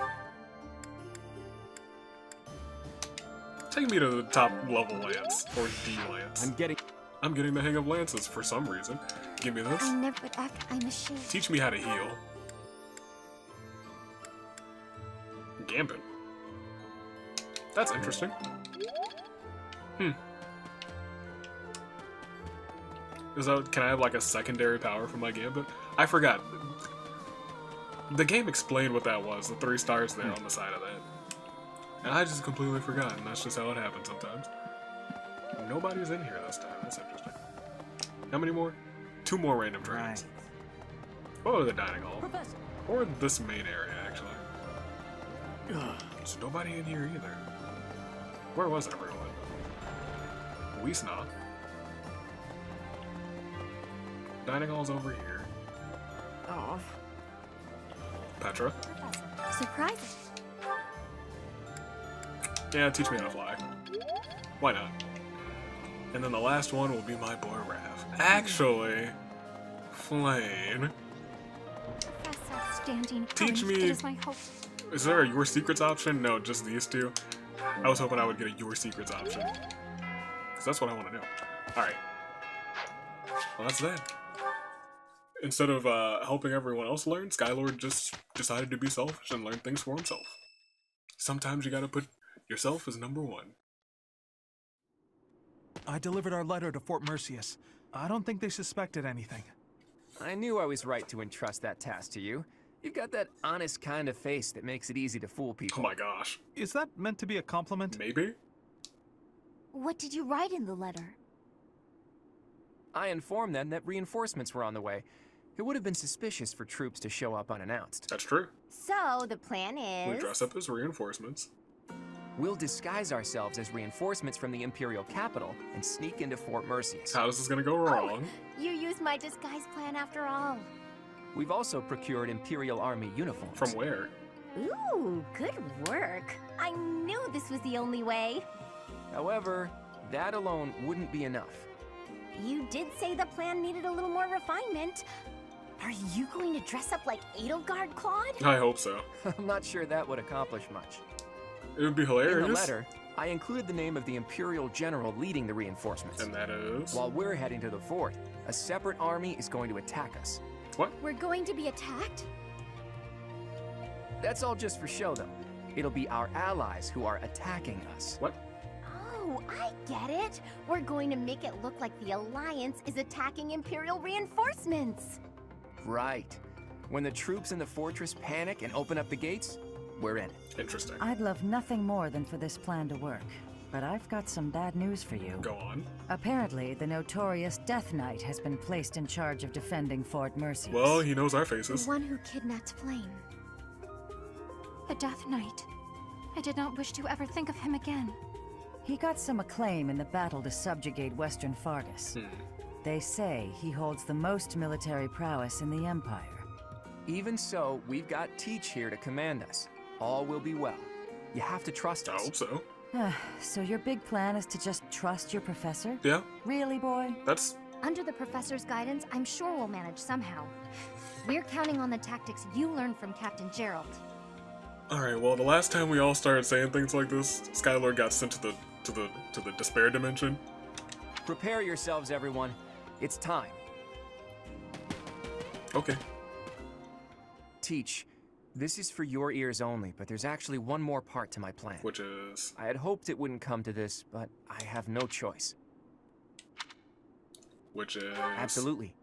Take me to the top level lance, or D lance. I'm getting the hang of lances for some reason. Give me this. I never would act, I'm ashamed. Teach me how to heal. Gambit. That's interesting. Can I have like a secondary power for my gambit? I forgot. The game explained what that was, the 3 stars there on the side of that. And I just completely forgot, and that's just how it happens sometimes. Nobody's in here this time, that's interesting. How many more? 2 more random trains. Oh, the dining hall. Professor. Or this main area, actually. There's nobody in here either. Where was everyone? Wiesna. Dining hall's over here. Oh. Petra. Surprising. Yeah, teach me how to fly. Why not? And then the last one will be my boy Raph. Actually, Flame. Teach me. Is there a Your Secrets option? No, just these 2. I was hoping I would get a Your Secrets option. Because that's what I want to know. Alright. Well, that's that. Instead of helping everyone else learn, Skylord just decided to be selfish and learn things for himself. Sometimes you gotta put yourself as number 1. I delivered our letter to Fort Mercius. I don't think they suspected anything. I knew I was right to entrust that task to you. You've got that honest kind of face that makes it easy to fool people. Oh my gosh. Is that meant to be a compliment? Maybe? What did you write in the letter? I informed them that reinforcements were on the way. It would have been suspicious for troops to show up unannounced. That's true. So, the plan is... We dress up as reinforcements. We'll disguise ourselves as reinforcements from the Imperial capital and sneak into Fort Mercius. How is this gonna go wrong? Oh, you used my disguise plan after all. We've also procured Imperial Army uniforms. From where? Ooh, good work. I knew this was the only way. However, that alone wouldn't be enough. You did say the plan needed a little more refinement. Are you going to dress up like Edelgard, Claude? I hope so. I'm not sure that would accomplish much. It would be hilarious. In the letter, I included the name of the Imperial General leading the reinforcements. And that is? While we're heading to the fort, a separate army is going to attack us. What? We're going to be attacked? That's all just for show, though. It'll be our allies who are attacking us. What? Oh, I get it. We're going to make it look like the Alliance is attacking Imperial reinforcements. Right. When the troops in the fortress panic and open up the gates, we're in. Interesting. I'd love nothing more than for this plan to work, but I've got some bad news for you. Go on. Apparently, the notorious Death Knight has been placed in charge of defending Fort Mercius. Well, he knows our faces. The one who kidnapped Flame. The Death Knight. I did not wish to ever think of him again. He got some acclaim in the battle to subjugate Western Fargus. They say he holds the most military prowess in the Empire. Even so, we've got Teach here to command us. All will be well. You have to trust us. I hope so. So your big plan is to just trust your professor? Yeah. Really, boy? That's... Under the professor's guidance, I'm sure we'll manage somehow. We're counting on the tactics you learned from Captain Gerald. Alright, well, the last time we all started saying things like this, Skylord got sent to the despair dimension. Prepare yourselves, everyone. It's time. Okay. Teach, this is for your ears only, but there's actually one more part to my plan. Which is? I had hoped it wouldn't come to this, but I have no choice. Which is? Absolutely.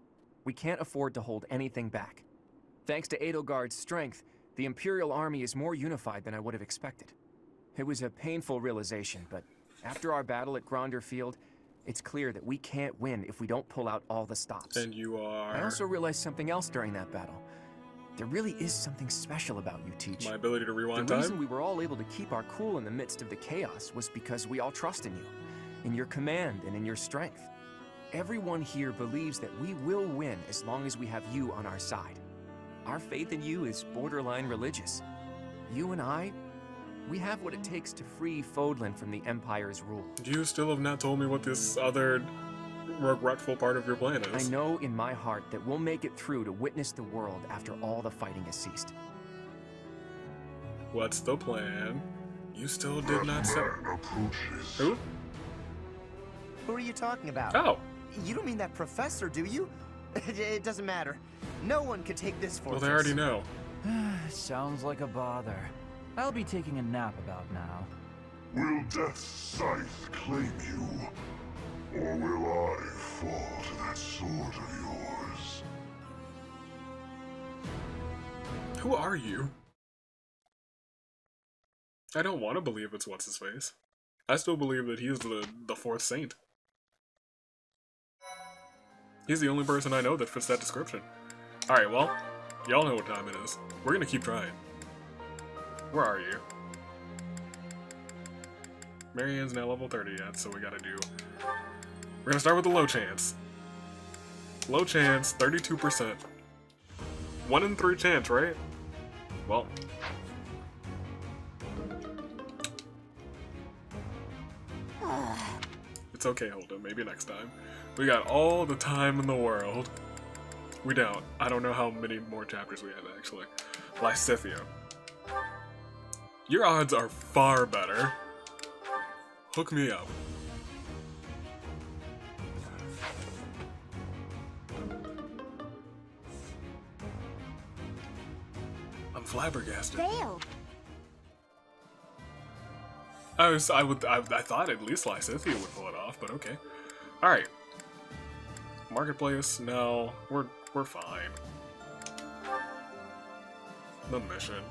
We can't afford to hold anything back. Thanks to Edelgard's strength, the Imperial Army is more unified than I would have expected. It was a painful realization, but after our battle at Gronder Field, it's clear that we can't win if we don't pull out all the stops. And you are? I also realized something else during that battle. There really is something special about you, Teach. My ability to rewind time? The reason we were all able to keep our cool in the midst of the chaos was because we all trust in you, in your command and in your strength. Everyone here believes that we will win as long as we have you on our side. Our faith in you is borderline religious. You and I, we have what it takes to free Fodlan from the Empire's rule. You still have not told me what this other regretful part of your plan is. I know in my heart that we'll make it through to witness the world after all the fighting has ceased. What's the plan? You still did not say. Who? Who are you talking about? Oh. You don't mean that professor, do you? It doesn't matter. No one can take this fortress. Well, they already know. Sounds like a bother. I'll be taking a nap about now. Will Death's scythe claim you? Or will I fall to that sword of yours? Who are you? I don't want to believe it's what's-his-face. I still believe that he's the fourth saint. He's the only person I know that fits that description. Alright, well, y'all know what time it is. We're gonna keep trying. Where are you? Marianne's now level 30 yet, so we gotta do... We're gonna start with the low chance. Low chance, 32%. 1 in 3 chance, right? Well... It's okay, Holden. Maybe next time. We got all the time in the world. We don't. I don't know how many more chapters we have, actually. Lysithia. Your odds are far better. Hook me up. I'm flabbergasted. Fail. I thought at least Lysithia would pull it off, but okay. Alright. Marketplace, no. We're fine. The mission.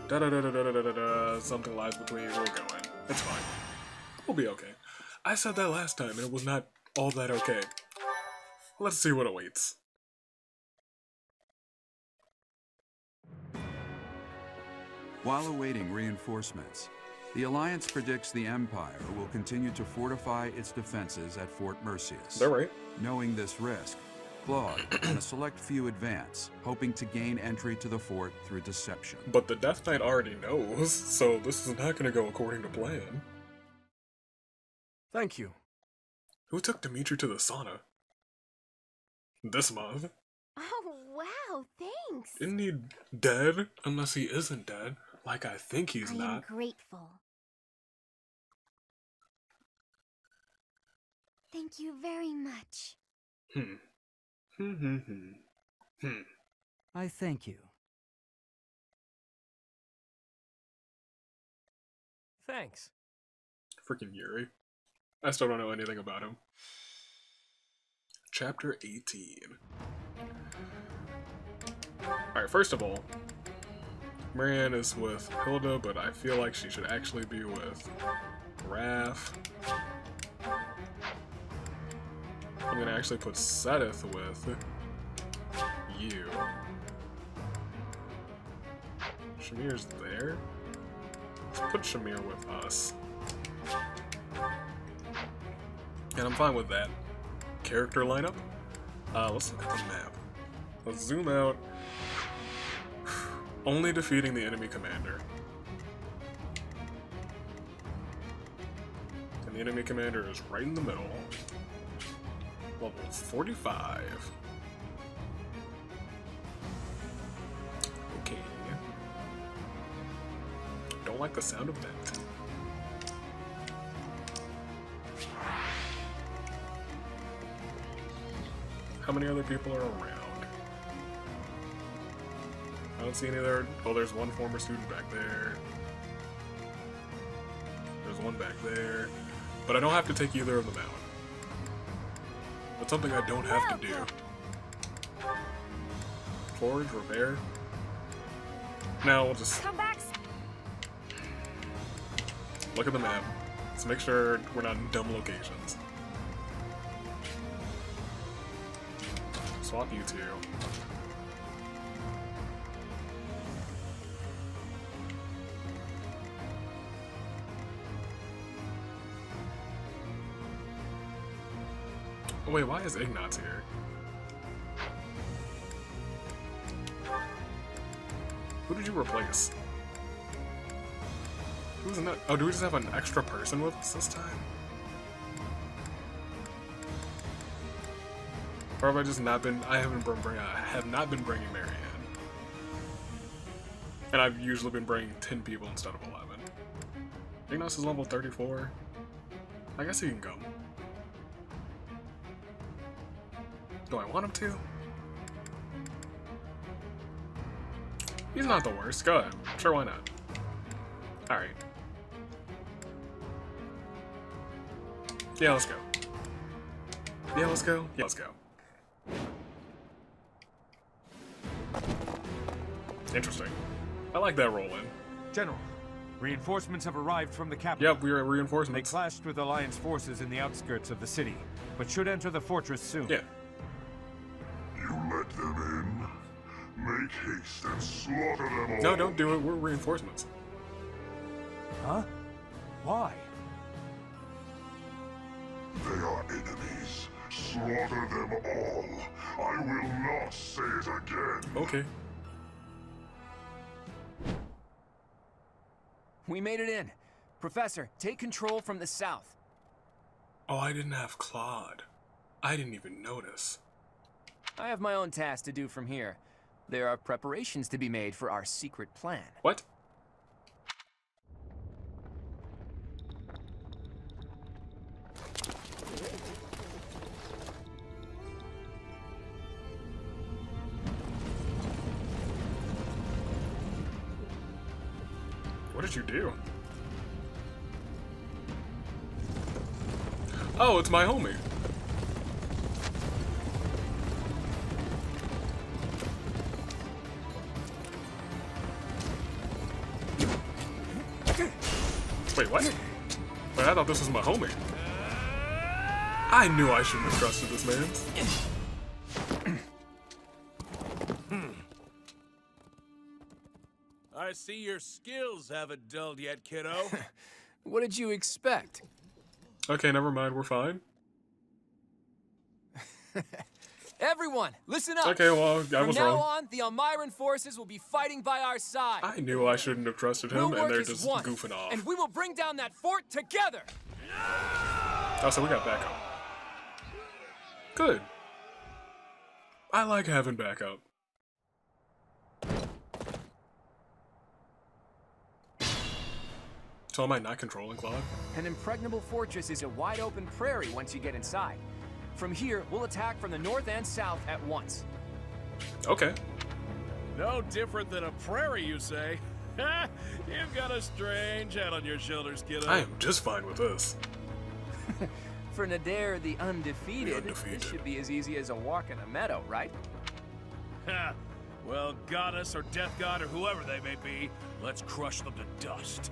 Da-da-da-da-da-da-da-da. Something lies between. We'll go in. It's fine. We'll be okay. I said that last time, and it was not all that okay. Let's see what awaits. While awaiting reinforcements, the Alliance predicts the Empire will continue to fortify its defenses at Fort Mercius. They're right. Knowing this risk, Claude and a select few advance, hoping to gain entry to the fort through deception. But the Death Knight already knows, so this is not going to go according to plan. Thank you. Who took Dimitri to the sauna? This month? Oh, wow, thanks. Isn't he dead? Unless he isn't dead. Like I think he's not. I am grateful. Thank you very much. I thank you. Thanks. Freaking Yuri. I still don't know anything about him. Chapter 18. Alright, first of all, Marianne is with Hilda, but I feel like she should actually be with Raph. I'm gonna actually put Sedith with you. Shamir's there? Let's put Shamir with us. And I'm fine with that. Character lineup? Let's look at the map. Let's zoom out. Only defeating the enemy commander. And the enemy commander is right in the middle. Level 45. Okay. Don't like the sound of that. How many other people are around? I don't see any there. Oh, there's one former student back there. There's one back there. But I don't have to take either of them out. That's something I don't have to do. Forge, repair. Now we'll just Come back. look at the map. Let's make sure we're not in dumb locations. Swap you two. Oh wait, why is Ignatz here? Who did you replace? Who's in that? Oh, do we just have an extra person with us this time? Or have I just not been? I have not been bringing Marianne, and I've usually been bringing 10 people instead of 11. Ignatz is level 34. I guess he can go. Do I want him to? He's not the worst. Go ahead. Sure, why not? Alright. Yeah, let's go. Yeah, let's go. Yeah, let's go. Interesting. I like that roll in. General, reinforcements have arrived from the capital. Yep, we are reinforcements. They clashed with Alliance forces in the outskirts of the city, but should enter the fortress soon. Yeah. You let them in? Make haste and slaughter them all. No, don't do it. We're reinforcements. Huh? Why? They are enemies. Slaughter them all. I will not say it again. Okay. We made it in. Professor, take control from the south. Oh, I didn't have Claude. I didn't even notice. I have my own task to do from here. There are preparations to be made for our secret plan. What? What did you do? Oh, it's my homie. Wait, what? Wait, I thought this was my homie. I knew I shouldn't have trusted this man. I see your skills haven't dulled yet, kiddo. What did you expect? Okay, never mind, we're fine. Everyone, listen up! Okay, well, I was From now wrong. on, the Almiran forces will be fighting by our side. I knew I shouldn't have trusted him, We'll and they're work as just one, goofing off. and we will bring down that fort together! Oh, so we got backup. Good. I like having backup. So am I not controlling Claude? An impregnable fortress is a wide-open prairie once you get inside. From here, we'll attack from the north and south at once. Okay. No different than a prairie, you say? You've got a strange head on your shoulders, kiddo. I am just fine with this. For Nadir the undefeated, this should be as easy as a walk in a meadow, right? Ha! Well, goddess or death god or whoever they may be, let's crush them to dust.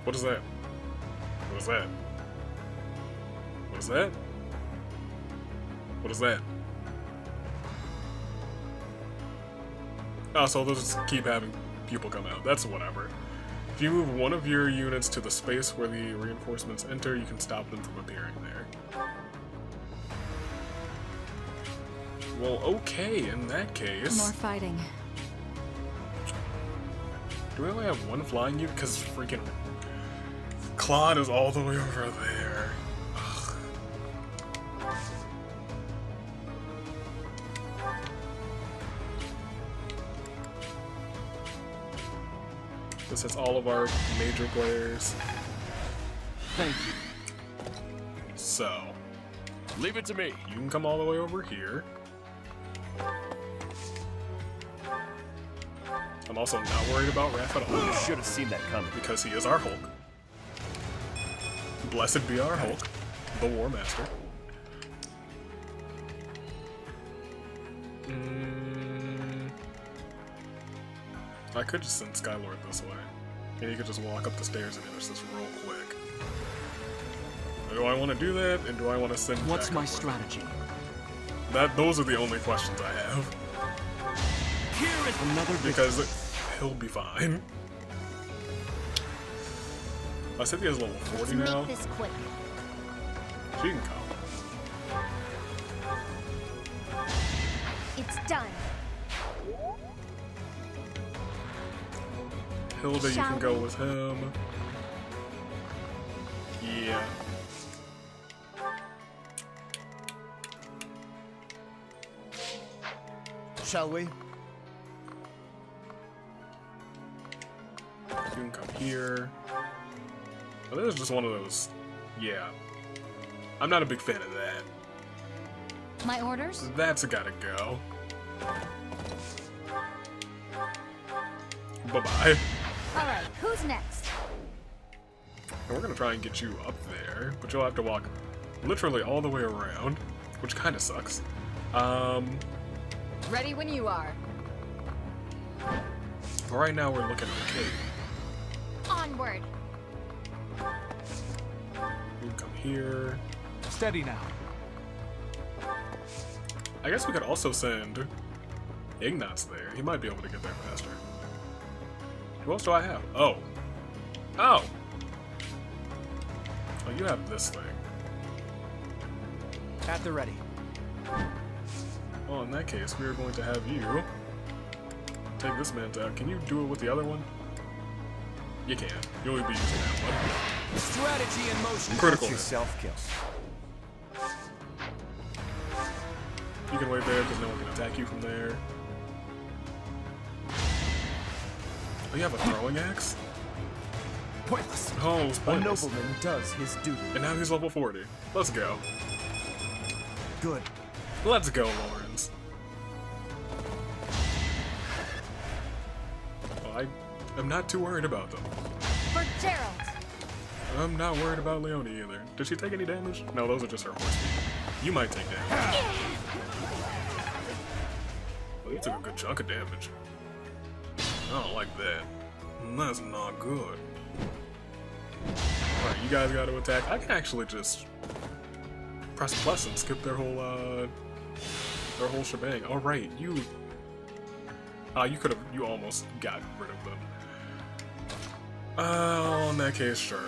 What is that? What is that? What is that? What is that? Oh, so they'll just keep having people come out. That's whatever. If you move one of your units to the space where the reinforcements enter, you can stop them from appearing there. Well, okay, in that case... More fighting. Do we only have one flying unit? Because freaking... Claude is all the way over there. Ugh. This has all of our major players. Thank you. So... Leave it to me. You can come all the way over here. I'm also not worried about Raph at all. You should have seen that coming. Because he is our Hulk. Blessed be our Hulk, the War Master. I could just send Skylord this way. And he could just walk up the stairs and finish this real quick. Do I want to do that, and do I want to send What's back my up strategy? Those are the only questions I have. Here is another because he'll be fine. I said he has level 40 Let's now. make this quick. She can come. It's done. Hilda, you Shall can go we? with him. Yeah. Shall we? You can come here. Oh, this is just one of those. Yeah. I'm not a big fan of that. My orders? That's gotta go. Bye-bye. Alright, who's next? And we're gonna try and get you up there, but you'll have to walk literally all the way around, which kind of sucks. Ready when you are. Right now we're looking okay. Onward. We can come here. Steady now. I guess we could also send Ignatz there. He might be able to get there faster. Who else do I have? Oh. Oh! Oh, you have this thing. At the ready. Well, in that case, we are going to have you take this man down. Can you do it with the other one? You can. You'll be using that one. Strategy in motion. Critical. Self-kill. You can wait there because no one can attack you from there. Oh, you have a throwing axe? Pointless. Oh, it was pointless. A nobleman does his duty. And now he's level 40. Let's go. Good. Let's go, Lawrence. Well, I'm not too worried about them. For Gerald. I'm not worried about Leone either. Did she take any damage? No, those are just her horse feet. You might take damage. Well, you took a good chunk of damage. I don't like that. That's not good. Alright, you guys gotta attack. I can actually just press plus and skip their whole shebang. Alright, you almost got rid of them. In that case, sure.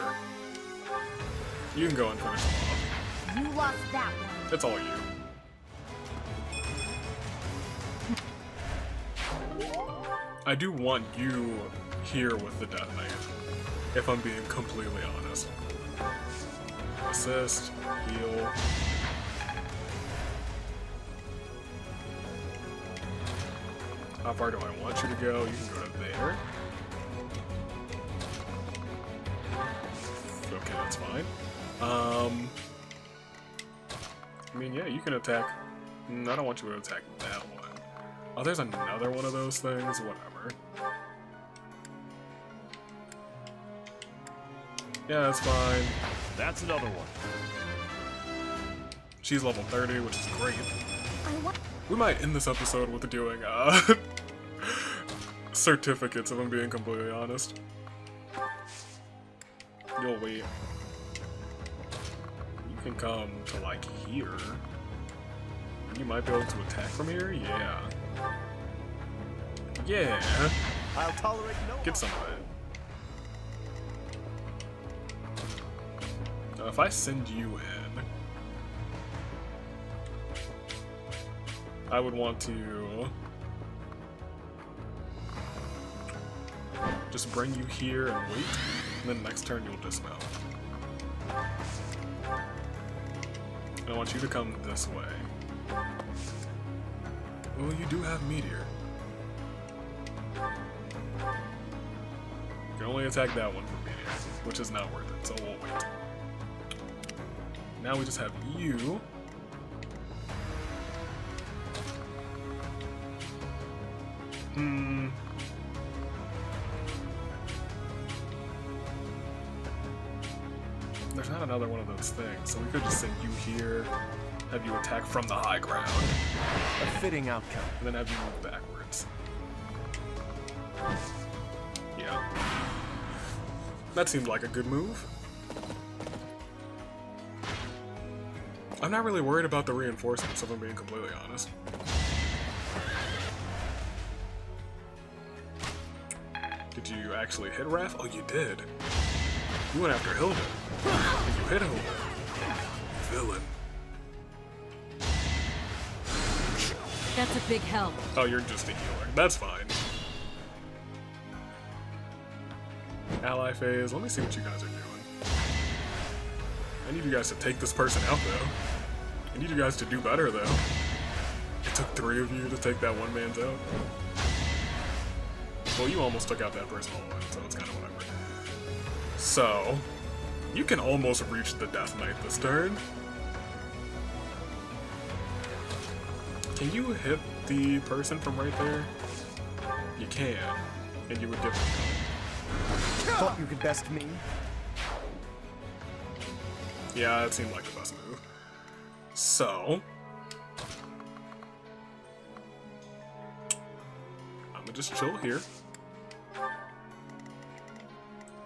You can go and finish them off. You lost that one. It's all you. I do want you here with the Death Knight, if I'm being completely honest. Assist, heal. How far do I want you to go? You can go to there. Okay, that's fine. I mean, yeah, you can attack. I don't want you to attack that one. Oh, there's another one of those things. Whatever. Yeah, that's fine. That's another one. She's level 30, which is great. We might end this episode with doing certificates, if I'm being completely honest. You'll wait. You can come to like here. You might be able to attack from here? Yeah. Yeah. I'll tolerate no Get some of that. If I send you in, I would want to just bring you here and wait, and then next turn you'll dismount. And I want you to come this way. Well, you do have Meteor. You can only attack that one from Meteor, which is not worth it, so we'll wait. Now we just have you. There's not another one of those things, so we could just send you here, have you attack from the high ground. A fitting outcome. And then have you move backwards. Yeah. That seemed like a good move. I'm not really worried about the reinforcements, if I'm being completely honest. Did you actually hit Raph? Oh, you did. You went after Hilda. And you hit Hilda. Villain. That's a big help. Oh, you're just a healer. That's fine. Ally phase. Let me see what you guys are doing. I need you guys to take this person out, though. I need you guys to do better, though. It took 3 of you to take that one man's out. Well, you almost took out that person all alone, so it's kind of whatever. So, you can almost reach the Death Knight this turn. Can you hit the person from right there? You can, and you would give them Thought you could best me. Yeah, it seemed like the best move. So I'm gonna just chill here.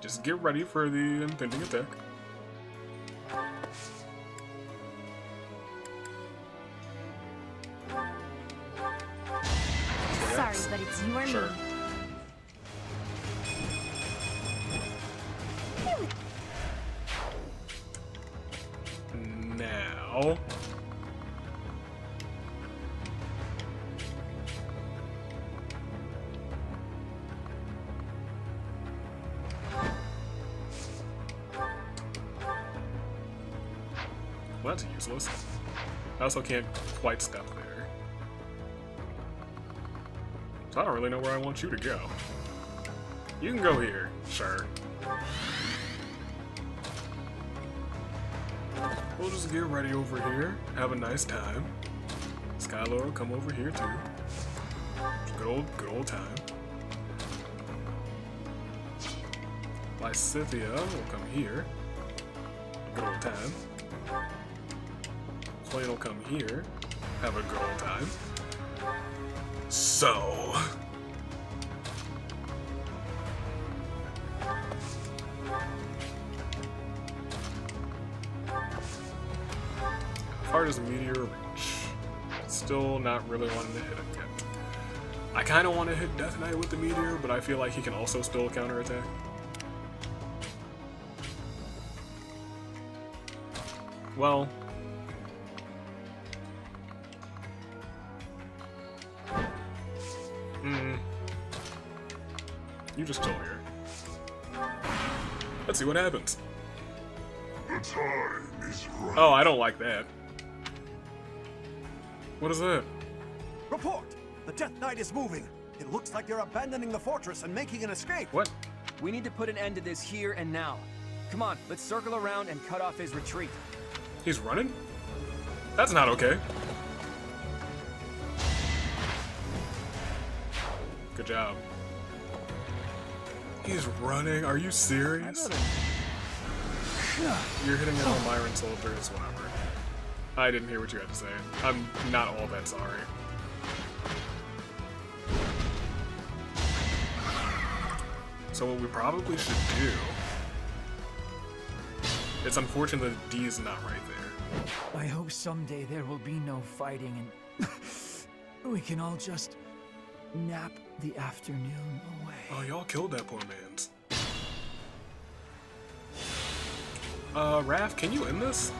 Just get ready for the impending attack. Sorry, but it's you or me. Sure. Now well, that's useless. I also can't quite step there. So I don't really know where I want you to go. You can go here, sure. We'll just get ready over here, have a nice time. Skylar will come over here too. Good old time. Lysithia will come here. Good old time. Flame will come here. Have a good old time. So how far does a meteor reach? Still not really wanting to hit it yet. I kind of want to hit Death Knight with the meteor, but I feel like he can also still counterattack. Well, you just chill here. Let's see what happens. The time is right. Oh, I don't like that. What is that? Report! The Death Knight is moving. It looks like they're abandoning the fortress and making an escape. What? We need to put an end to this here and now. Come on, let's circle around and cut off his retreat. He's running? That's not okay. Good job. He's running? Are you serious? You're hitting an Elmyran soldiers, whatever. I didn't hear what you had to say. I'm not all that sorry. So what we probably should do... It's unfortunate that D's not right there. I hope someday there will be no fighting and we can all just nap the afternoon away. Oh, y'all killed that poor man's. Raph, can you end this?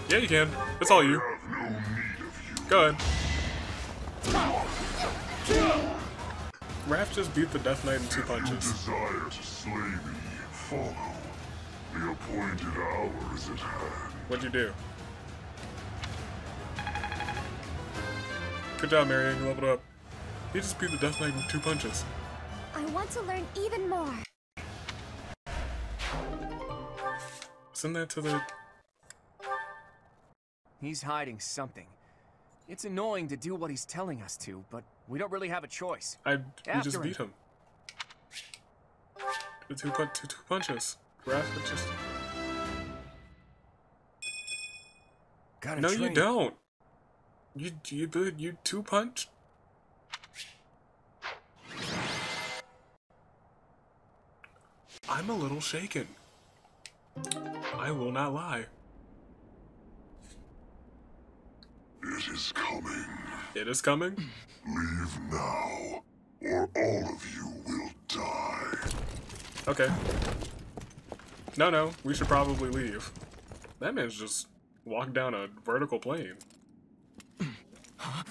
Yeah, you can. It's all you. Go ahead. Raph just beat the Death Knight in 2 punches. Desire to slay me, follow. The appointed hour is at hand. What'd you do? Good job, Marianne. You leveled up. He just beat the Death Knight in 2 punches. I want to learn even more. Send that to the... He's hiding something. It's annoying to do what he's telling us to, but we don't really have a choice. We just beat him. The two punches. Raph just... No, you don't. You 2-punch? I'm a little shaken. I will not lie. It is coming. It is coming? Leave now, or all of you will die. Okay. No, we should probably leave. That man's just walked down a vertical plane.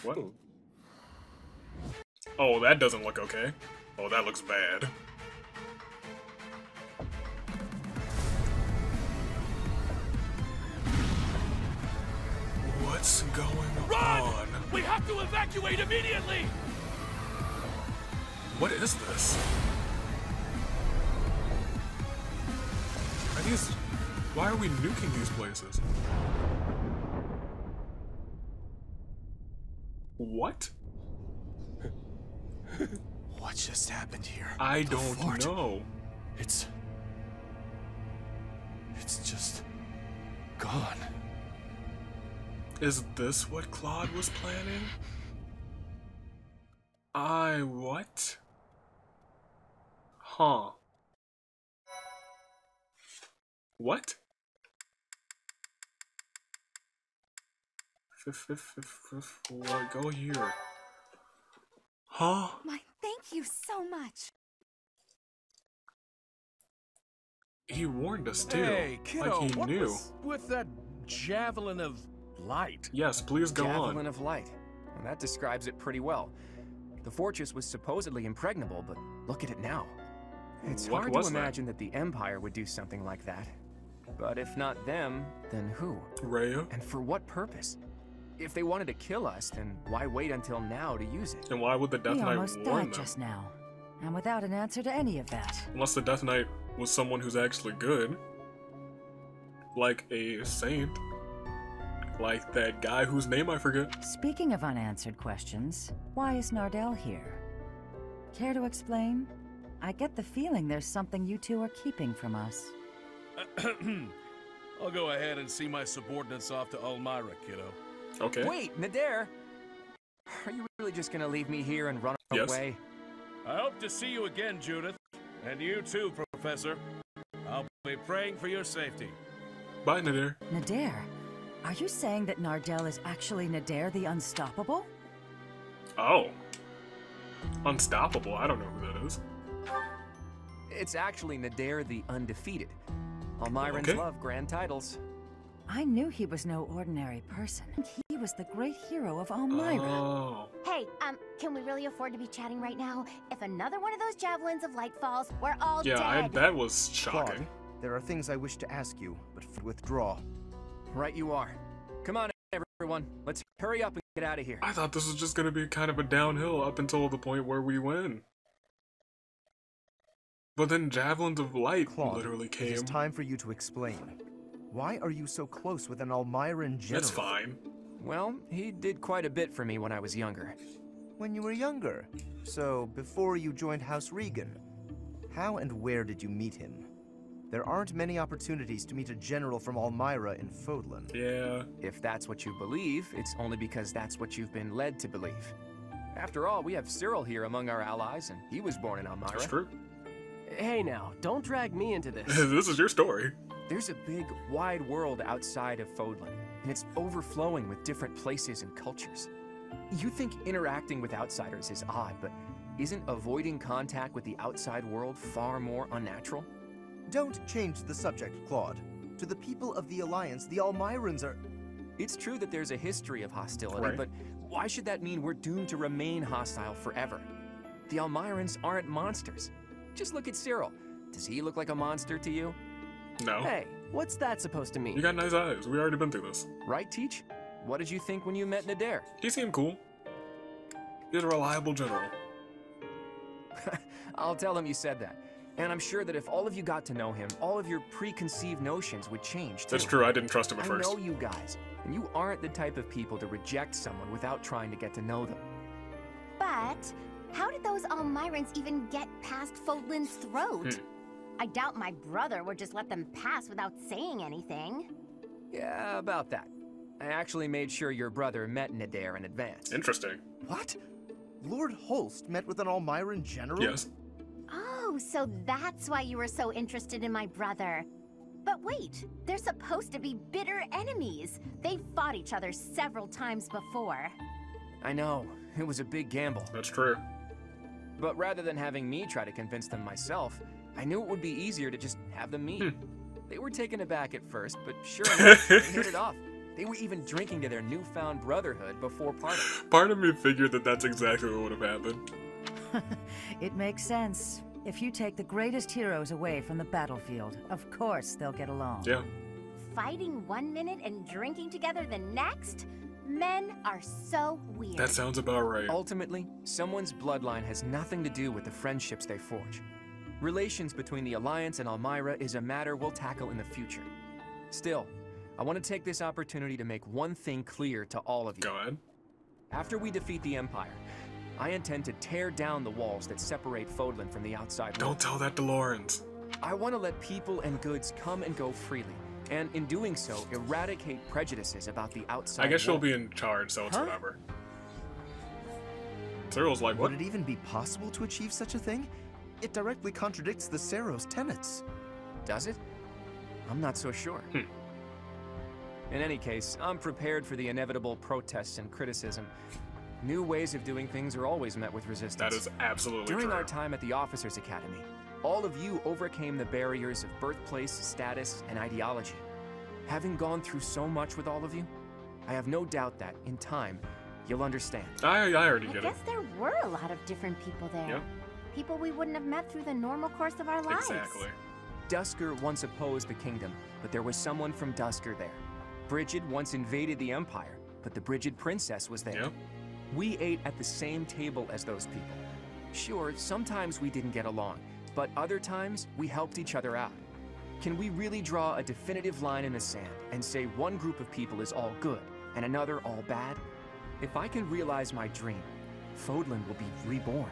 What? Oh, that doesn't look okay. Oh, that looks bad. What's going on? We have to evacuate immediately! What is this? Are these... Why are we nuking these places? What? What just happened here? I don't know. It's just gone. Is this what Claude was planning? What? Huh. What? Go here. Huh? My, thank you so much. He warned us too. Hey, kiddo, like he what knew. was with that javelin of light? Yes, please go on. Javelin of light. Well, that describes it pretty well. The fortress was supposedly impregnable, but look at it now. It's hard to imagine that the Empire would do something like that. But if not them, then who? Rhea. And for what purpose? If they wanted to kill us, then why wait until now to use it? And why would the Death Knight almost warn died them? just now, and without an answer to any of that. Unless the Death Knight was someone who's actually good. Like a saint. Like that guy whose name I forget. Speaking of unanswered questions, why is Nardell here? Care to explain? I get the feeling there's something you two are keeping from us. I'll go ahead and see my subordinates off to Elmira, kiddo. Okay. Wait, Nadir! Are you really just gonna leave me here and run away? I hope to see you again, Judith. And you too, Professor. I'll be praying for your safety. Bye, Nadir. Nadir? Are you saying that Nardell is actually Nadir the Unstoppable? Oh. Unstoppable? I don't know who that is. It's actually Nadir the Undefeated. Almirans love grand titles. I knew he was no ordinary person. He was the great hero of Elmira. Oh. Hey, can we really afford to be chatting right now? If another one of those javelins of light falls, we're all dead. That was shocking. Claude, there are things I wish to ask you, but withdraw. Right you are. Come on, everyone. Let's hurry up and get out of here. I thought this was just gonna be kind of a downhill up until the point where we win. But then Javelins of Light Claude, literally came. It is time for you to explain. Why are you so close with an Almiran general? That's fine. Well, he did quite a bit for me when I was younger. When you were younger? So, before you joined House Regan. How and where did you meet him? There aren't many opportunities to meet a general from Elmira in Fodlan. Yeah. If that's what you believe, it's only because that's what you've been led to believe. After all, we have Cyril here among our allies, and he was born in Elmira. That's true. Hey now, don't drag me into this. This is your story. There's a big, wide world outside of Fodlan, and it's overflowing with different places and cultures. You think interacting with outsiders is odd, but isn't avoiding contact with the outside world far more unnatural? Don't change the subject, Claude. To the people of the Alliance, the Almirans are... It's true that there's a history of hostility, but why should that mean we're doomed to remain hostile forever? The Almirans aren't monsters. Just look at Cyril. Does he look like a monster to you? No. Hey, what's that supposed to mean? You got nice eyes. We already been through this. Right, Teach? What did you think when you met Nadir? He seemed cool. He's a reliable general. I'll tell him you said that. And I'm sure that if all of you got to know him, all of your preconceived notions would change, too. That's true, I didn't trust him at first. I know you guys, and you aren't the type of people to reject someone without trying to get to know them. But how did those Almirans even get past Fodlan's throat? I doubt my brother would just let them pass without saying anything. Yeah, about that. I actually made sure your brother met Nadir in advance. Interesting. What? Lord Holst met with an Almiran general? Yes. Oh, so that's why you were so interested in my brother. But wait, they're supposed to be bitter enemies. They've fought each other several times before. I know, it was a big gamble. That's true. But rather than having me try to convince them myself, I knew it would be easier to just have them meet. They were taken aback at first, but sure enough, they hit it off. They were even drinking to their newfound brotherhood before parting. Part of me figured that that's exactly what would have happened. It makes sense. If you take the greatest heroes away from the battlefield, of course they'll get along. Yeah. Fighting 1 minute and drinking together the next? Men are so weird. That sounds about right. Ultimately, someone's bloodline has nothing to do with the friendships they forge. Relations between the Alliance and Elmira is a matter we'll tackle in the future. Still, I want to take this opportunity to make one thing clear to all of you. Go ahead. After we defeat the Empire, I intend to tear down the walls that separate Fodlan from the outside world. Don't tell that to Lawrence. I want to let people and goods come and go freely, and in doing so, eradicate prejudices about the outside I guess world. she'll be in charge, so it's whatever. Cyril's like, what? Would it even be possible to achieve such a thing? It directly contradicts the Ceros tenets. Does it? I'm not so sure. In any case, I'm prepared for the inevitable protests and criticism. New ways of doing things are always met with resistance. That is absolutely During true. our time at the Officers Academy, all of you overcame the barriers of birthplace, status, and ideology. Having gone through so much with all of you, I have no doubt that, in time, you'll understand. I already get I guess there were a lot of different people there. Yeah. People we wouldn't have met through the normal course of our lives. Exactly. Dusker once opposed the kingdom, but there was someone from Dusker there. Brigid once invaded the Empire, but the Brigid princess was there. Yep. We ate at the same table as those people. Sure, sometimes we didn't get along, but other times we helped each other out. Can we really draw a definitive line in the sand and say one group of people is all good and another all bad? If I can realize my dream, Fodlan will be reborn.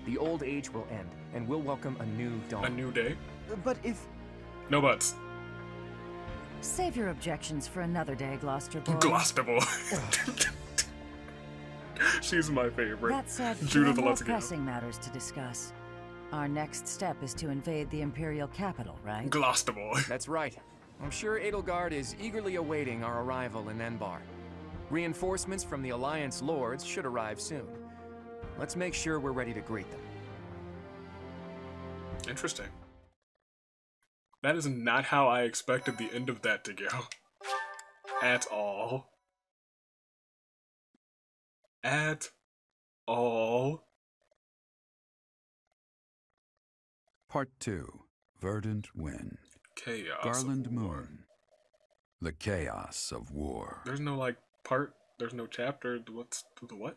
The old age will end, and we'll welcome a new dawn. A new day? But if... No buts. Save your objections for another day, Gloucester boy. Gloucester boy. She's my favorite. That said, there are Judith, more let's go. pressing matters to discuss. Our next step is to invade the Imperial capital, right? Gloucester boy. That's right. I'm sure Edelgard is eagerly awaiting our arrival in Enbar. Reinforcements from the Alliance Lords should arrive soon. Let's make sure we're ready to greet them. Interesting. That is not how I expected the end of that to go. At all. At all. Part 2. Verdant Wind. Chaos. Garland Moon. The chaos of war. There's no, like, part, there's no chapter. What's the what?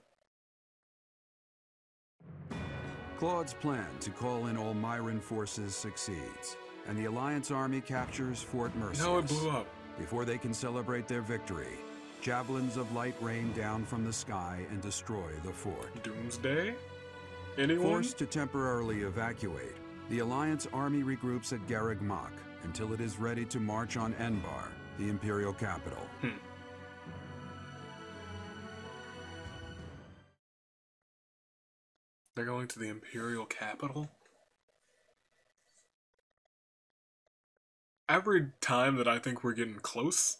Claude's plan to call in all Myran forces succeeds, and the Alliance army captures Fort Mercedes. No, it blew up. Before they can celebrate their victory, javelins of light rain down from the sky and destroy the fort. Doomsday? Anyone? Forced to temporarily evacuate, the Alliance army regroups at Garreg Mach until it is ready to march on Enbar, the Imperial capital. They're going to the Imperial capital? Every time that I think we're getting close,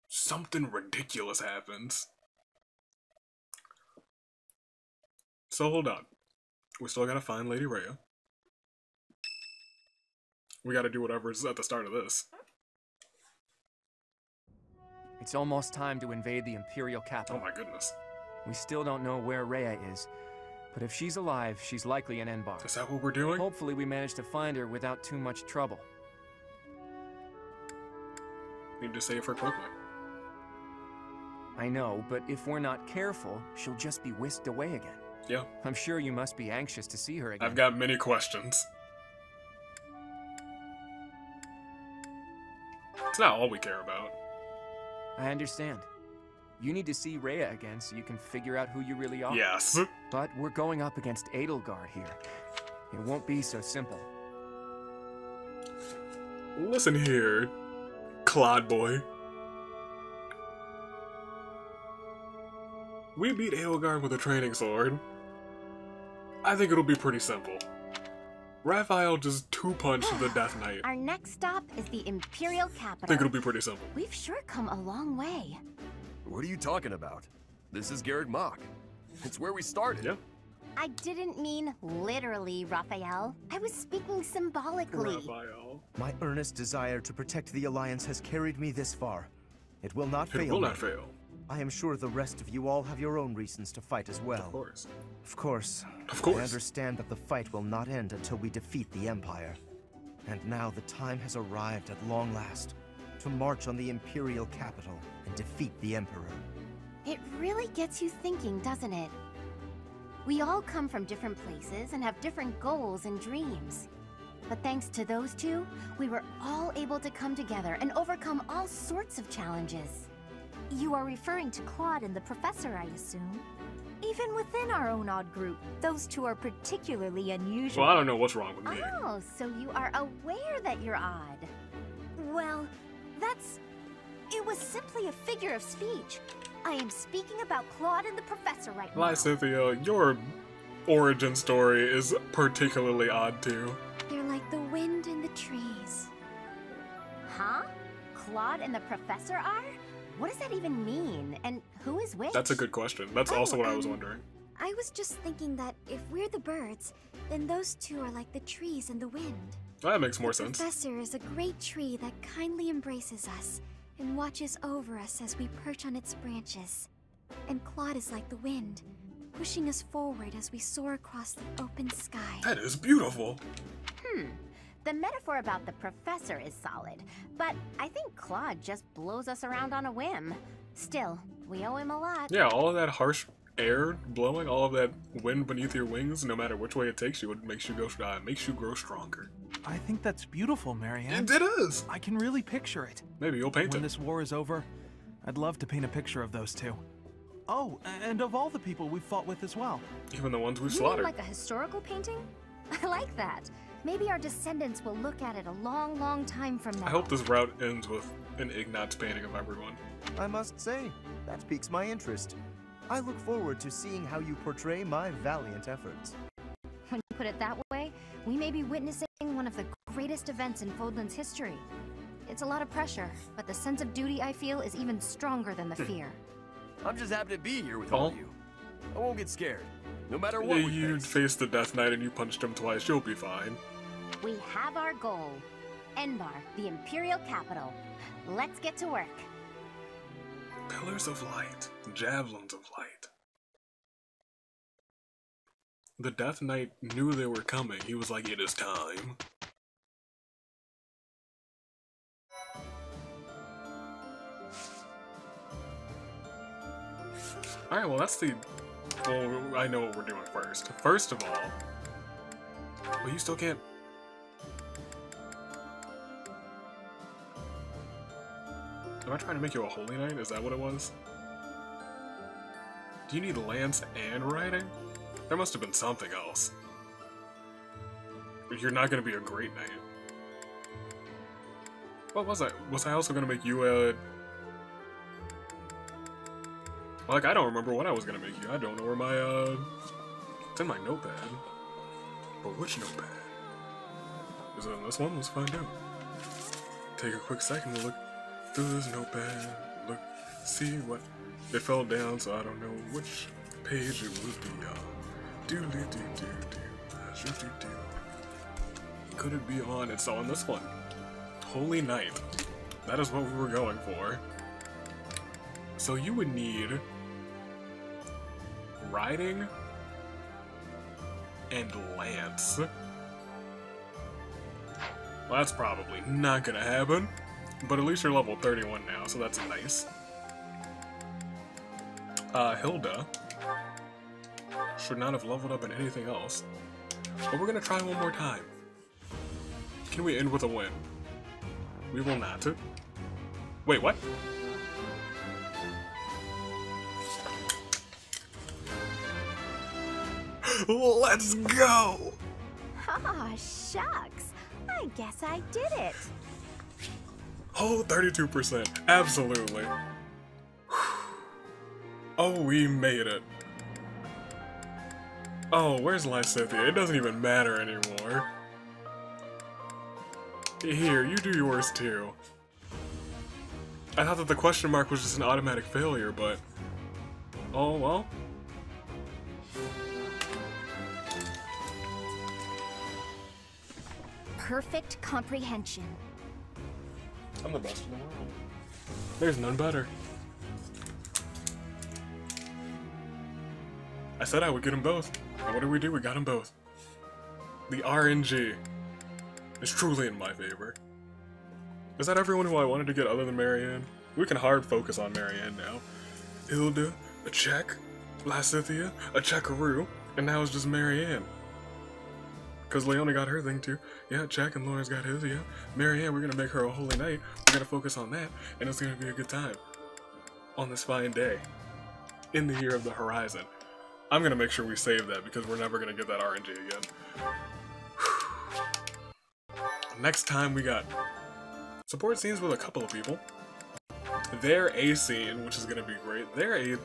something ridiculous happens. So hold on. We still gotta find Lady Rhea. We gotta do whatever's at the start of this. It's almost time to invade the Imperial capital. Oh my goodness. We still don't know where Rhea is, but if she's alive, she's likely in Enbar. Is that what we're doing? Hopefully we manage to find her without too much trouble. Need to save her quickly. I know, but if we're not careful, she'll just be whisked away again. Yeah. I'm sure you must be anxious to see her again. I've got many questions. It's not all we care about. I understand. You need to see Rhea again so you can figure out who you really are. Yes. But we're going up against Edelgard here. It won't be so simple. Listen here, Clod boy. We beat Edelgard with a training sword. I think it'll be pretty simple. Raphael just two-punched the Death Knight. Our next stop is the Imperial capital. I think it'll be pretty simple. We've sure come a long way. What are you talking about? This is Garreg Mach. It's where we started. Yeah. I didn't mean literally, Raphael. I was speaking symbolically. Raphael. My earnest desire to protect the Alliance has carried me this far. It will not fail. It will me. not fail. I am sure the rest of you all have your own reasons to fight as well. Of course. Of course. Of course. I understand that the fight will not end until we defeat the Empire. And now the time has arrived at long last to march on the Imperial capital and defeat the Emperor. It really gets you thinking, doesn't it? We all come from different places and have different goals and dreams. But thanks to those two, we were all able to come together and overcome all sorts of challenges. You are referring to Claude and the Professor, I assume? Even within our own odd group, those two are particularly unusual. Well, I don't know what's wrong with me. Oh, so you are aware that you're odd. Well, it was simply a figure of speech. I am speaking about Claude and the Professor right now. Lysithea, your origin story is particularly odd too. They're like the wind in the trees. Huh? Claude and the Professor are? What does that even mean? And who is which? That's a good question. That's also what I was wondering. I was just thinking that if we're the birds, then those two are like the trees and the wind. That makes more sense. The Professor is a great tree that kindly embraces us and watches over us as we perch on its branches. And Claude is like the wind, pushing us forward as we soar across the open sky. That is beautiful. The metaphor about the Professor is solid, but I think Claude just blows us around on a whim. Still, we owe him a lot. Yeah, all of that harsh air blowing, all of that wind beneath your wings, no matter which way it takes you, it makes you grow stronger. I think that's beautiful, Marianne. It is! I can really picture it. Maybe you'll paint it. When this war is over, I'd love to paint a picture of those two. Oh, and of all the people we've fought with as well. Even the ones we've You slaughtered. mean like a historical painting? I like that. Maybe our descendants will look at it a long, long time from now. I hope this route ends with an Ignatz painting of everyone. I must say, that piques my interest. I look forward to seeing how you portray my valiant efforts. When you put it that way, we may be witnessing one of the greatest events in Fodlan's history. It's a lot of pressure, but the sense of duty I feel is even stronger than the fear. I'm just happy to be here with all of you. I won't get scared, no matter what we You face. faced the Death Knight and you punched him twice, you'll be fine. We have our goal. Enbar, the Imperial capital. Let's get to work. Pillars of light, javelins of light. The Death Knight knew they were coming. He was like, it is time. Alright, well that's the... Well, I know what we're doing first. First of all... Well, you still can't... Am I trying to make you a holy knight? Is that what it was? Do you need lance and riding? There must have been something else. You're not gonna be a great knight. What was I? Was I also gonna make you a... Like, I don't remember what I was gonna make you. I don't know where my, It's in my notepad. But which notepad? Is it in this one? Let's find out. Take a quick second to look through this notepad. Look, see what... It fell down, so I don't know which page it would be on. Could it be on? It's on this one. Holy Knight. That is what we were going for. So you would need riding and lance. Well, that's probably not gonna happen, but at least you're level 31 now, so that's nice. Hilda should not have leveled up in anything else, but we're gonna try one more time. Can we end with a win? We will not. Wait, what? Let's go! Ah, shucks. I guess I did it. Oh, 32%. Absolutely. Oh, we made it. Oh, where's Lysithea? It doesn't even matter anymore. Here, you do yours too. I thought that the question mark was just an automatic failure, but... Oh, well. Perfect comprehension. I'm the best in the world. There's none better. I said I would get them both. And what did we do? We got them both. The RNG is truly in my favor. Is that everyone who I wanted to get other than Marianne? We can hard focus on Marianne now. Hilda, a check. Lysithea, a checkaroo. And now it's just Marianne. Because Leona got her thing too. Yeah, Jack and Lawrence got his, yeah. Marianne, we're gonna make her a holy knight. We're gonna focus on that, and it's gonna be a good time. On this fine day. In the year of the horizon. I'm gonna make sure we save that, because we're never gonna get that RNG again. Next time we got Support scenes with a couple of people. Their A scene, which is gonna be great. Their A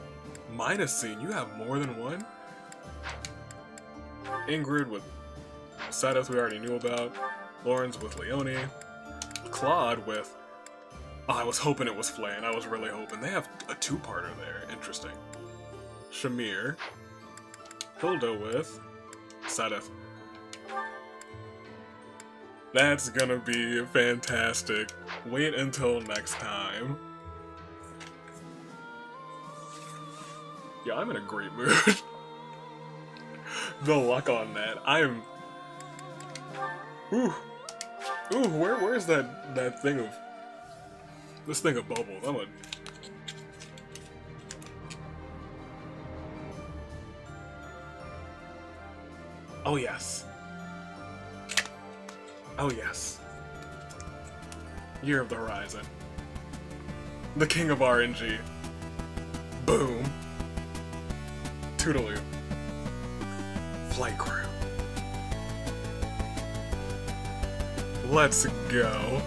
minus scene, you have more than one? Ingrid with Sadeth, we already knew about. Lawrence with Leone. Claude with... Oh, I was hoping it was Flan. I was really hoping. They have a two-parter there. Interesting. Shamir. Hilda with Sadeth. That's gonna be fantastic. Wait until next time. Yeah, I'm in a great mood. The luck on that. I'm... Ooh. Ooh, where's that thing of... This thing of bubbles. I'm a... Oh yes. Oh yes. Year of the Horizon. The king of RNG. Boom. Toodaloo. Flight crew. Let's go.